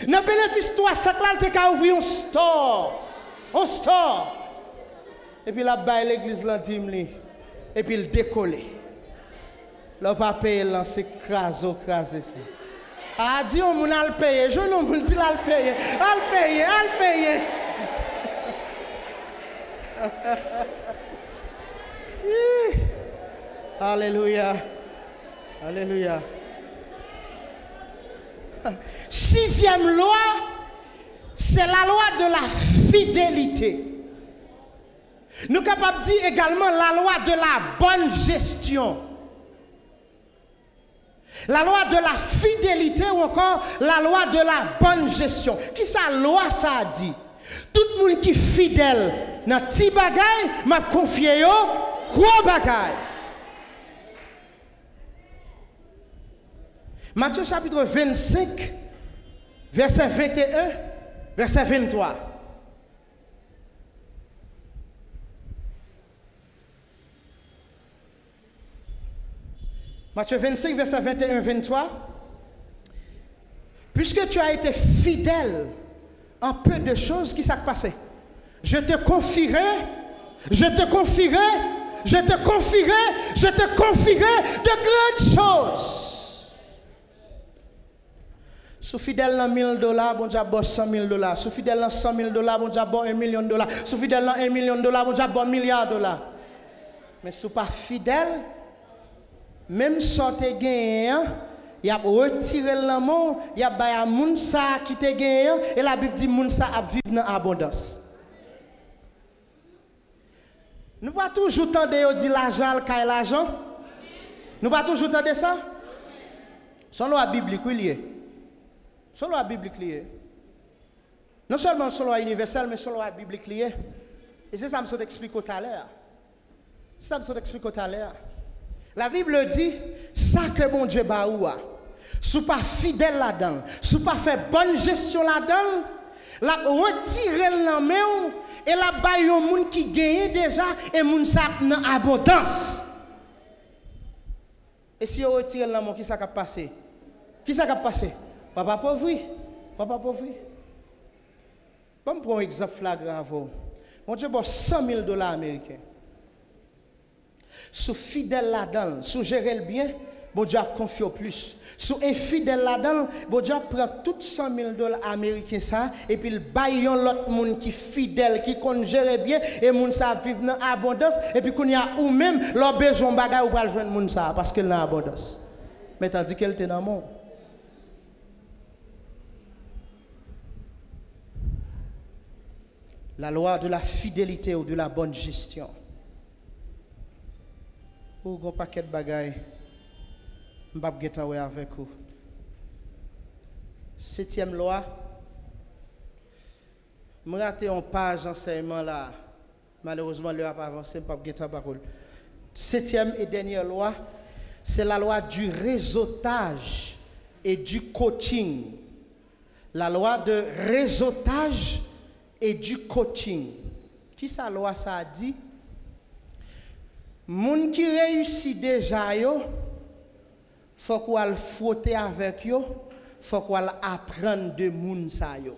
[SPEAKER 1] Dans le bénéfice de 3 sacs là, il t'a ouvert un store. Un store. Et puis là, il l'église l'intime. Et puis il décolle. Là, pas payer, c'est crasé ça. Ah, dis on a le payer. Je ne me dis là le payer. Al payer, al payer. Alléluia. Alléluia. 6e loi, c'est la loi de la fidélité. Nous sommes capables de dire également la loi de la bonne gestion. La loi de la fidélité ou encore la loi de la bonne gestion. Qui ça loi ça dit? Tout le monde qui est fidèle dans petit bagay m'a confié au gros bagay. Matthieu chapitre 25, verset 21, verset 23. Matthieu 25, verset 21, 23. Puisque tu as été fidèle en peu de choses, qui s'est passé? Je te confierai de grandes choses. Sous fidèle dans $1000, bon Dieu bosse $100,000. Sous fidèle dans $100,000, bon Dieu bosse $1 million. Sous fidèle dans $1 million, bon Dieu bosse $1 milliard. Mais sous pas fidèle, même sortez gagnant, il a retiré l'amour, il a baillé moun sa qui te gagnant et la Bible dit moun sa a vivre dans abondance. Nous pas toujours tendre dire l'argent caille l'argent. Nous pas toujours tendre ça. Son loi biblique lié. Son loi biblique lié. Non seulement son loi universelle mais son loi biblique lié. Et c'est ça que je t'explique tout à l'heure. C'est ça que je t'explique tout à l'heure. La Bible dit, ça que mon Dieu baoua, si pas fidèle là-dedans, si pas fait bonne gestion là-dedans, la retirer la main et la baille au monde qui gagne déjà et moun sa dans abondance. Et si on retire la main, qui ça va passer? Qui ça va passer? Papa pauvre. Papa pauvre. Bon, pour un exemple flagrant avant. Mon Dieu, bon $100,000 américains. Sous fidèle là-dedans, sous gérer le bien, bon Dieu a confié au plus. Sous infidèle là-dedans, bon Dieu prend tout 100 000 $ américains ça, et puis il baille l'autre monde qui fidèle, qui compte gérer bien, et moun ça vivre dans abondance, et puis qu'on y a ou même leur besoin bagay ou pas joindre moun ça, parce qu'il dans abondance. Mais tandis qu'elle était dans le monde. La loi de la fidélité ou de la bonne gestion. Ou un paquet de bagailles, je ne vais pas avec vous. 7e loi, je raté une page d'enseignement là. Malheureusement, le a pas avancé, je ne vais pas parole. 7e et dernière loi, c'est la loi du réseautage et du coaching. La loi de réseautage et du coaching. Qui sa loi ça a dit? Moun qui réussit déjà yo, faut qu'on frotter avec yo, faut qu'on apprendre de moun sa yo.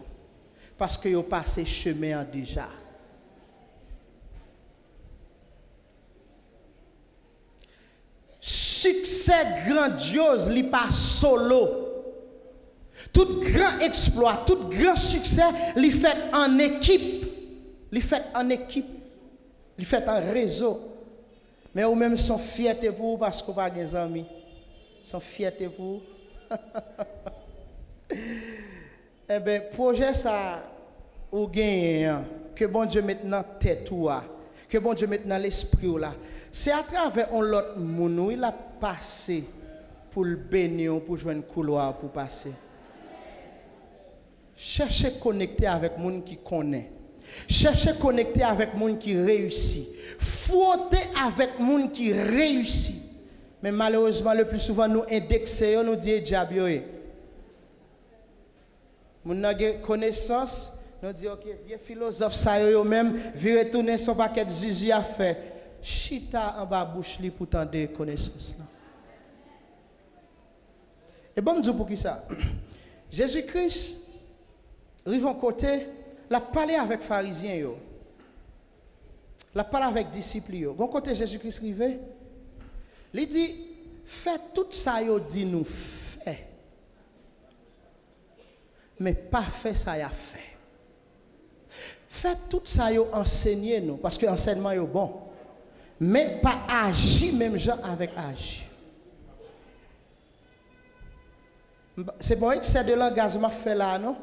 [SPEAKER 1] Parce que yo passé chemin déjà. Succès grandiose, li pas solo. Tout grand exploit, tout grand succès, li fait en équipe. Li fait en équipe. Li fait en réseau. Mais ou même sont fierté pour vous parce que vous n'avez pas des amis. Sont fierté pour vous. Eh bien, projet ça, ou gagne, que bon Dieu mette dans tête ou que bon Dieu mette dans l'esprit ou là. C'est à travers un autre monde il a passé pour le bénir, pour jouer un couloir pour passer. Cherchez à connecter avec monde qui connaît. Cherchez à connecter avec monde qui réussit. Frotter avec monde qui réussit. Mais malheureusement, le plus souvent, nous indexons, nous disons diable. Nous avons connaissance, nous disons, ok, vieux philosophe, ça y est, même, vieux retourner son paquet de zizi à faire. Chita en bas bouche li pour tendre connaissance. Et bon, je pour qui ça? Jésus-Christ, arrive en côté, la parlé avec pharisiens yo. La parlé avec disciples yo. Bon côté Jésus-Christ arrivé, il dit fais tout ça yo dit nous fait. Mais pas fait ça y a fait. Faites tout ça yo enseigner nous parce que enseignement yo bon. Mais pas agir même gens avec agir. C'est bon que c'est de l'engagement fait là non.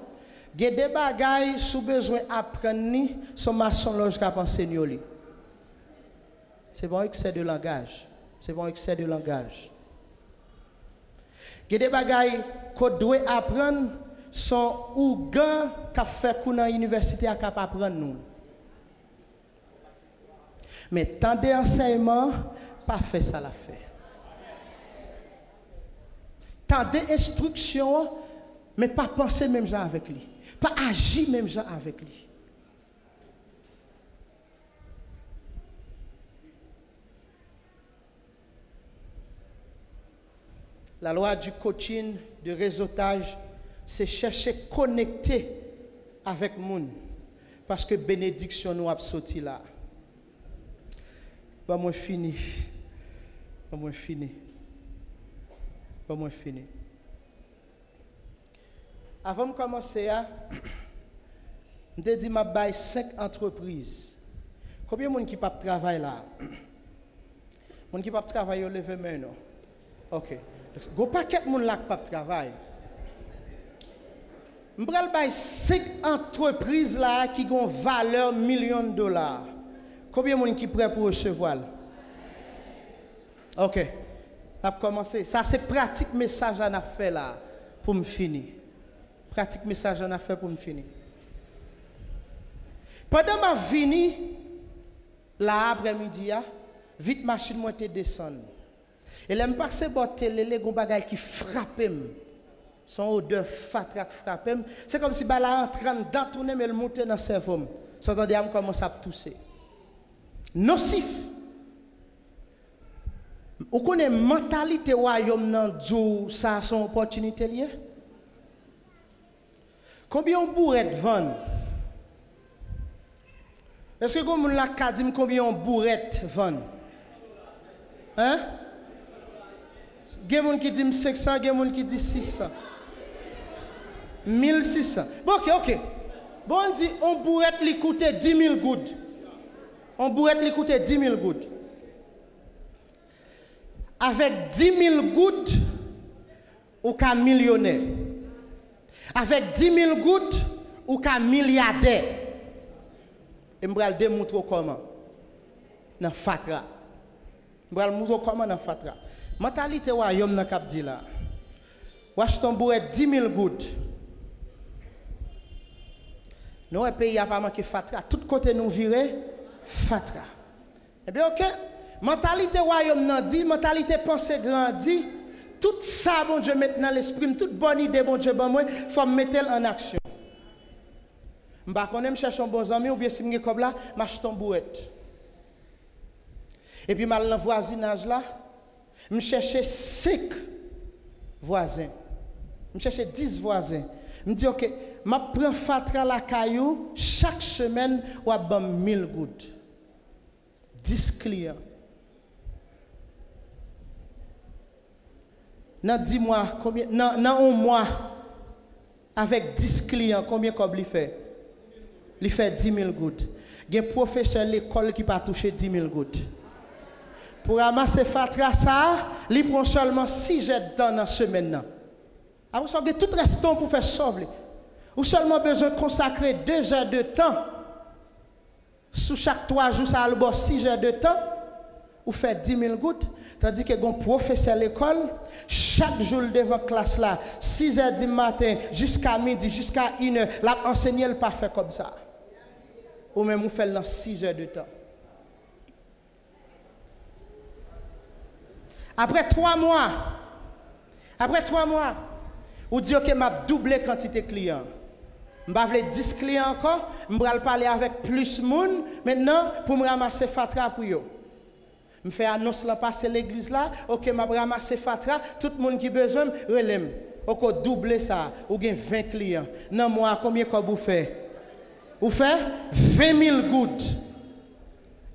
[SPEAKER 1] Il y a des bagailles sous besoin d'apprendre ni son maçon loge qu'a enseigner. C'est bon que c'est de langage. C'est bon que c'est de langage. Il y a des bagailles qu'on doit apprendre sont ou gars qu'a fait qu'on dans l'université à capable apprendre nous. Mais tant d'enseignement pas fait ça la fait. Tant d'instructions mais pas penser même gens avec lui. Pas agir même gens avec lui. La loi du coaching, du réseautage, c'est chercher à connecter avec le monde. Parce que bénédiction nous a sorti là. Pas moi fini. Pas moi fini. Pas moi fini. Avant de commencer, je te dis que je vais 5 entreprises. Combien de gens qui peuvent travailler là? Les gens qui peuvent travailler au lever maintenant. Ok. Il y a un paquet de gens là qui peuvent travailler. Je vais 5 entreprises là qui ont valeur millions de dollars. Combien de gens qui sont prêts pour recevoir? Ok. On va commencer. Ça, c'est pratique message à faire là pour me finir. Pratique message en affaire pour me finir. Pendant ma venue, là après-midi, vite machine moi te descend. Et là me passer bord télé les gon bagay qui frappe son odeur fatrak frappe. C'est comme si bala entrant dans tourner mais le monter dans cerveau. S'entendez à commence à tousser. Nocif. Vous connaissez mentalité royaume nan djou ça son opportunité lié? Combien on bourrette vend? Est-ce que vous avez dit combien on bourrette vend? Hein? Il y a des gens qui disent 500, il y a des gens qui disent 600. 1600. Bon, ok. Bon, on dit, on pourrait lui coûter 10 000 gouttes. On pourrait lui coûter 10 000 gouttes. Avec 10 000 gouttes, ou qu'un millionnaire. Avec 10 000 gouttes, ou qu'un milliardaire. Et je vais démontrer comment. Dans Fatra. Je vais montrer comment dans Fatra. Mentalité royaume dans Cap dit là. Washington bourre 10 000 gouttes. Nous, le pays n'a pas manqué Fatra. Tout côté nous virer Fatra. Eh bien, ok. Mentalité royaume n'a dit, mentalité pensée grandi. Tout ça, bon Dieu, met dans l'esprit, toute bonne idée, bon Dieu, bon moi, il faut mettre en action. Je ne sais pas si je cherche un bon ami ou bien si je suis comme là, je m'achète un bouette. Et puis, dans le voisinage là, je cherche 5 voisins. Je cherche 10 voisins. Je me dis, ok, je prends Fatra la caillou, chaque semaine, je vais 1000 gouttes. 10 clients. Dans 10 mois, combien, dans un mois, avec 10 clients, combien comme il fait? Il fait 10 000 gouttes. Il y a un professeur de l'école qui va toucher 10 000 gouttes. Pour ramasser Fatra, ça, il prend seulement 6 jours de temps dans la semaine. Après ça, il y a tout le reste pour faire sauver. Ou seulement besoin de consacrer 2 heures de temps. Sous chaque 3 jours, ça a 6 heures de temps. Ou fait 10 000 gouttes. Tandis que un professeur à l'école, chaque jour devant la classe là, 6 h du matin jusqu'à midi, jusqu'à 1 h, l'a enseigné le pas fait comme ça. Ou même, vous faites dans 6 heures de temps. Après 3 mois, vous dites que je vais doubler la quantité de clients. Je vais avoir 10 clients encore, je vais parler avec plus de monde maintenant pour me ramasser Fatra pour eux. Je fais annonce là, passer l'église là, ok, je vais ramasser Fatra, tout le monde qui a besoin, relève. Ok, doubler ça, ou bien 20 clients. Non, moi, combien vous faites? Vous faites 20 000 gouttes.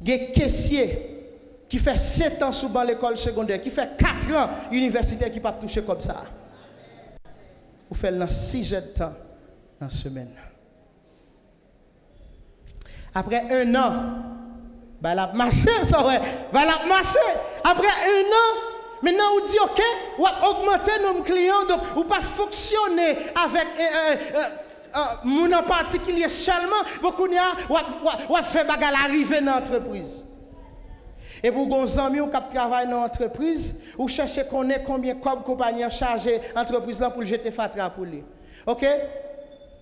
[SPEAKER 1] Il y a un caissier qui fait 7 ans sous l'école secondaire, qui fait 4 ans universitaire qui ne peut pas toucher comme ça. Vous faites dans 6 heures de temps dans la semaine. Après 1 an, bah la marché, ça ouais, bah la marché. Après 1 an, maintenant on dit ok, on va augmenter nos clients, donc on pas fonctionner avec mon en particulier seulement, beaucoup on va faire bagarre arriver dans l'entreprise. Et pour vos amis qui travaillent dans l'entreprise, vous cherchez connaître combien de compagnie a chargé l'entreprise pour jeter Fatra pour lui. Ok?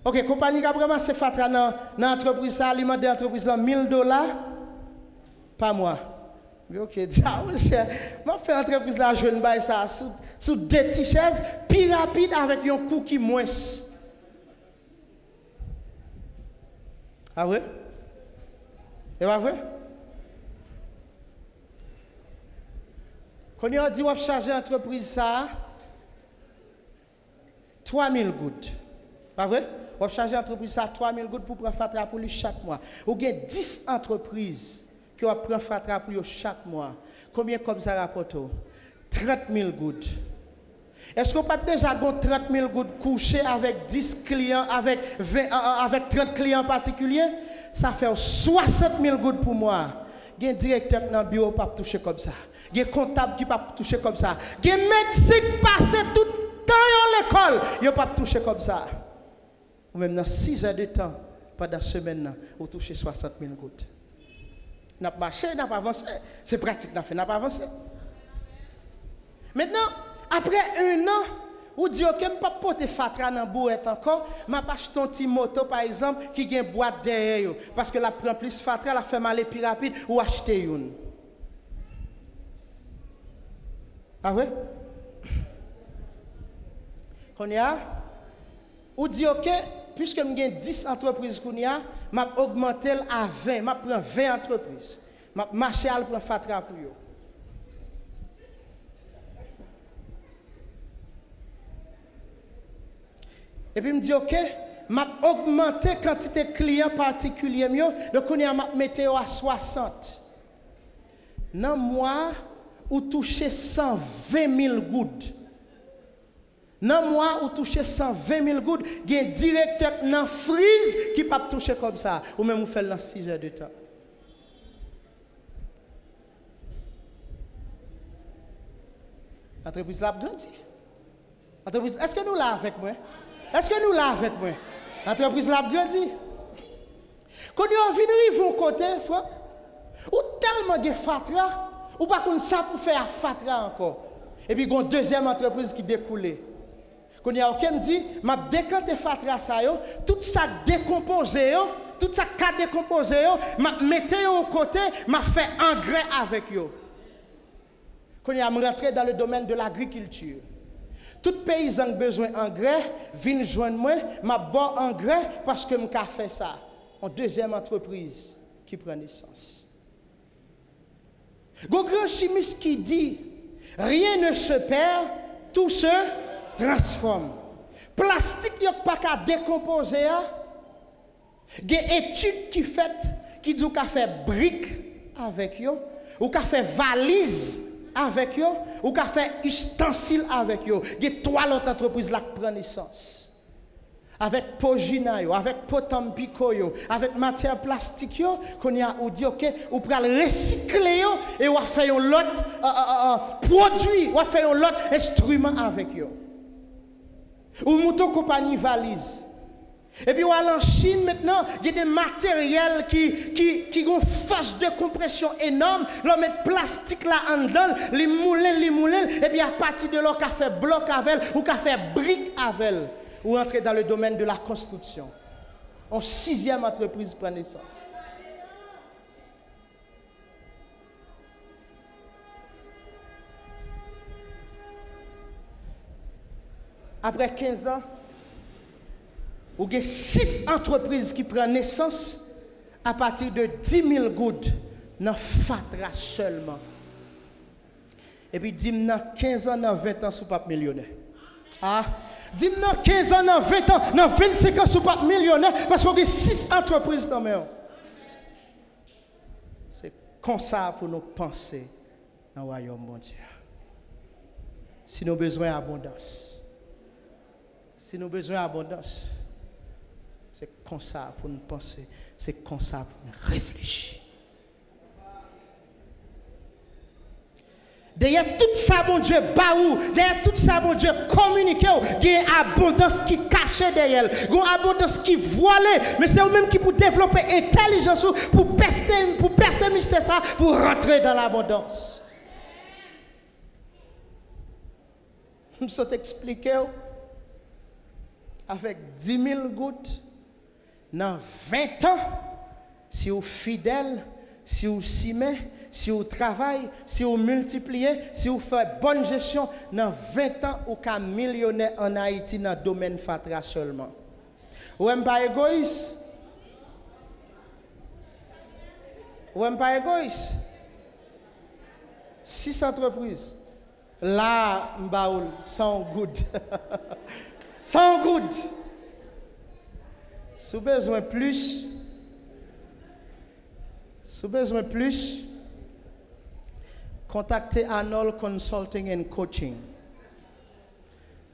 [SPEAKER 1] Ok, compagnie qui a vraiment fait Fatra dans l'entreprise, ça alimente l'entreprise $1 000 par mois. Ok, diable cher. Je fais l'entreprise là, je vais ça sous 2 petites chaises, plus rapide avec un coût qui moins. Ah oui? C'est pas vrai? Quand on dit qu'on va charger l'entreprise ça, 3 000 gouttes. Pas vrai? On va charger l'entreprise ça 3 000 gouttes pour prendre Fatra pour lui chaque mois. Ou il y a 10 entreprises qui vont prendre Fatra pour lui chaque mois. Combien comme ça rapporte? 30 000 gouttes. Est-ce qu'on peut déjà 30 000 gouttes coucher avec 10 clients, avec 30 clients particuliers? Ça fait 60 000 gouttes pour moi. Il y a un directeur dans le bureau qui ne peut pas toucher comme ça. Il y a un comptable qui ne peut pas toucher comme ça. Il y a un médecin qui passe tout le temps à l'école. Il ne peut pas toucher comme ça. Ou même dans 6 heures de temps, pendant la semaine, vous touchez 60 000 gouttes. N'a pas marché, n'a pas avancé. C'est pratique, n'a pas avancé. Maintenant, après 1 an, vous dites, ok, je ne peux pas porter Fatra dans la boîte encore, je vais acheter un petit moto, par exemple, qui a une boîte derrière. Parce que la prend plus Fatra, la fait mal plus rapide, ou acheter une. Ah ouais? Qu'on y a? Ou dit, ok, puisque j'ai 10 entreprises qu'on y a, je vais augmenter à 20, je prends 20 entreprises. Je vais marcher à prendre Fatra pour eux. Et puis, je me dis, ok, je vais augmenter la quantité de clients particuliers. Donc, on y a mettre à 60. Dans moi, ou touchez 120 000 gouttes. Dans un mois, ou touchez 120 000 gouttes. Il y a un directeur dans frise qui ne peut pas toucher comme ça. Ou même vous faites dans 6 heures de temps. L'entreprise a grandi. Est-ce que nous là avec moi? Est-ce que nous là avec moi? L'entreprise a grandi. Quand on vient arriver au côté, frère, ou tellement de fatra, ou pas qu'on ça pour faire fatra encore. Et puis il y a une deuxième entreprise qui découle. Quand il y a aucun me dit, m'a décanté fatra ça yo, tout ça décomposé yo, tout ça ka décomposé yo, m'a metté au côté, m'a fait engrais avec yo. Quand il y a rentré dans le domaine de l'agriculture. Tout paysan a besoin d'engrais, vient joindre moi, m'a bon engrais parce que m'a fait ça. En deuxième entreprise qui prend naissance. Un grand chimiste qui dit, rien ne se perd, tout se transforme. Plastique, il n'y a pas qu'à décomposer. Il y a des études qui fait qui disent qu'on fait briques avec eux, ou qu'on fait valise avec eux, ou qu'on fait ustensiles avec eux. Il y a 3 autres entreprises là qui prennent naissance. Avec Pogina, avec Potampico, avec matière plastique, qu'on y a ou dit OK, ou pour recycler et on fait un autre produit, on fait un autre instrument avec eux. Ou mouton compagnie valise. Et puis on en Chine maintenant, il y a des matériels qui ont une force de compression énorme, l'on met plastique là en dedans, les moulins, et puis à partir de là, on fait bloc avec ou on fait brique avec. Ou entrer dans le domaine de la construction. En 6e entreprise prend naissance. Après 15 ans, il y a 6 entreprises qui prennent naissance à partir de 10 000 gouttes dans fatra seulement. Et puis, dis-moi, dans 15 ans, dans 20 ans, vous n'êtes pas millionnaire. Ah, dis-moi, 15 ans, dans 20 ans, dans 25 ans, vous n'êtes pas millionnaire parce qu'on a 6 entreprises dans le monde. C'est comme ça pour nous penser dans le royaume de Dieu. Si nous avons besoin d'abondance, si nous avons besoin d'abondance, c'est comme ça pour nous penser, c'est comme ça pour nous réfléchir. Derrière tout ça, mon Dieu, baou, derrière tout ça, mon Dieu, communiquer, il y a une abondance qui cache derrière, il y a une abondance qui voile, mais c'est vous-même qui pour développer intelligence, pour percer mystère ça, pour rentrer dans l'abondance. Je vais t'expliquer avec 10 000 gouttes, dans 20 ans, si vous êtes fidèle, si vous s'imez, si vous travaillez, si vous multipliez, si vous faites bonne gestion, dans 20 ans, vous êtes millionnaire en Haïti dans le domaine fatra seulement. Vous n'êtes pas égoïste? Vous n'êtes pas égoïste? 6 entreprises. Là, m'baoul, 100 gouttes. 100 gouttes. Si vous avez besoin plus, contactez Arnold Consulting and Coaching.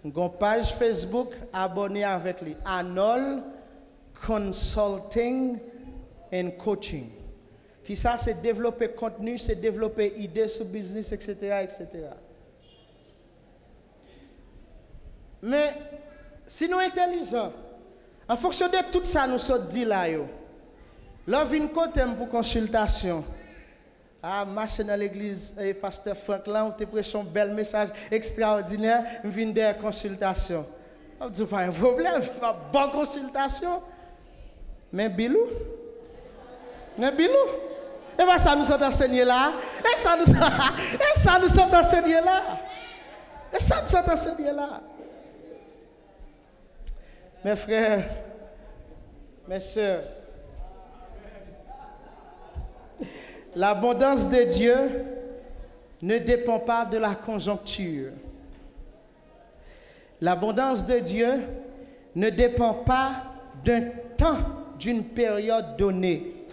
[SPEAKER 1] Une page Facebook, abonnez avec lui. Arnold Consulting and Coaching. Qui ça, c'est développer contenu, c'est développer idées sur business, etc., etc. Mais, si nous sommes intelligents, en fonction de tout ça, nous sommes dit là, là, vient côté pour consultation. Ah, marcher dans l'église, pasteur Franklin, vous te prêché un bel message extraordinaire, je viens de consultation. Je dis pas un problème, pas bonne consultation. Mais Bilou, et bien ça nous sommes enseignés là, et ça nous sommes enseignés là. Mes frères, mes sœurs, l'abondance de Dieu ne dépend pas de la conjoncture. L'abondance de Dieu ne dépend pas d'un temps, d'une période donnée.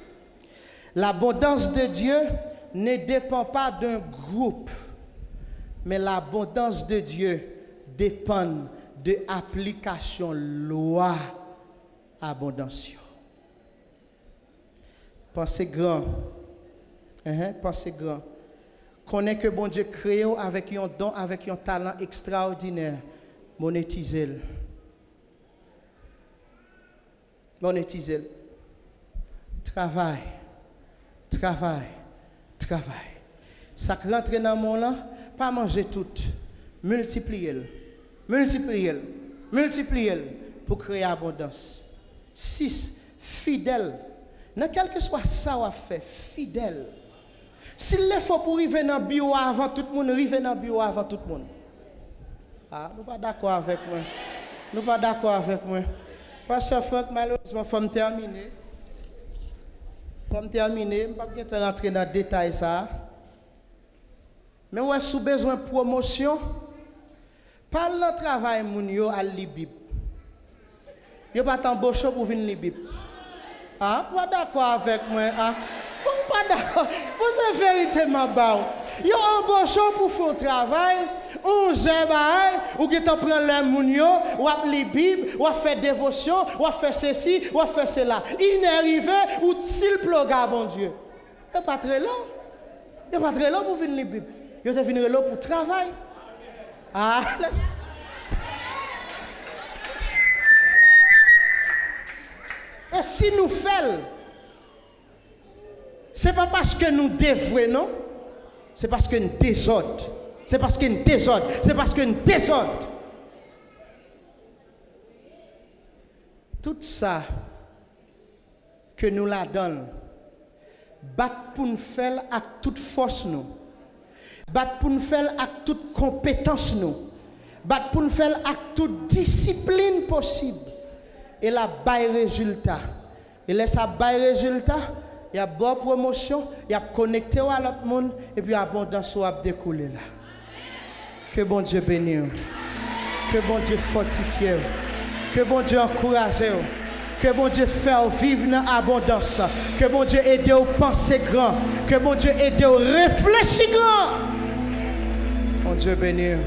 [SPEAKER 1] L'abondance de Dieu ne dépend pas d'un groupe. Mais l'abondance de Dieu dépend de l'application loi abondance. Pensez grand. Pensez grand. Connais que bon Dieu crée avec un don, avec un talent extraordinaire. Monétisez-le. Monétisez-le. Travail. Ça qui rentre dans mon là, pas manger tout. Multipliez-le. Pour créer abondance. 6. Fidèle. Dans quel que soit ça, on fait fidèle. S'il le faut pour arriver dans le bureau avant tout le monde, arriver dans le bureau avant tout le monde. Ah, nous pas d'accord avec moi. Parce que malheureusement, il faut me terminer. Je ne vais pas rentrer dans le détail ça. Mais ouais, si vous avez besoin de promotion, parle de travail à la Bible. Vous pas t'embaucher pour venir à la Bible. Ah, vous pas d'accord avec moi? Ah? Vous pas d'accord? Vous êtes véritablement bas. Vous embauché pour faire un travail, 11 heures, ou qui te prend le mounio, ou à la Bible, ou à faire dévotion, ou à faire ceci, ou à faire cela. Il est arrivé, ou s'il pleut, bon Dieu. Il n'est pas très long. Il n'est pas très long pour venir à la Bible. Il est venu là pour travailler. Ah, et si nous faisons, ce n'est pas parce que nous dévouons, non? C'est parce que nous désordre. C'est parce que nous désordre. Tout ça que nous la donne, bat pour nous faire avec toute force nous. Bat pour nous faire avec toute compétence nous. Bat pour nous faire avec toute discipline possible. Et la bail résultat. Et laisse ça bail résultat. Il y a bonne promotion, il y a connecté à l'autre monde et puis abondance va découler là. Que bon Dieu bénisse. Que bon Dieu fortifie. Que bon Dieu encourage. Que bon Dieu fasse vivre dans l'abondance. Que bon Dieu aide à penser grand. Que bon Dieu aide à réfléchir grand. Bon Dieu bénisse.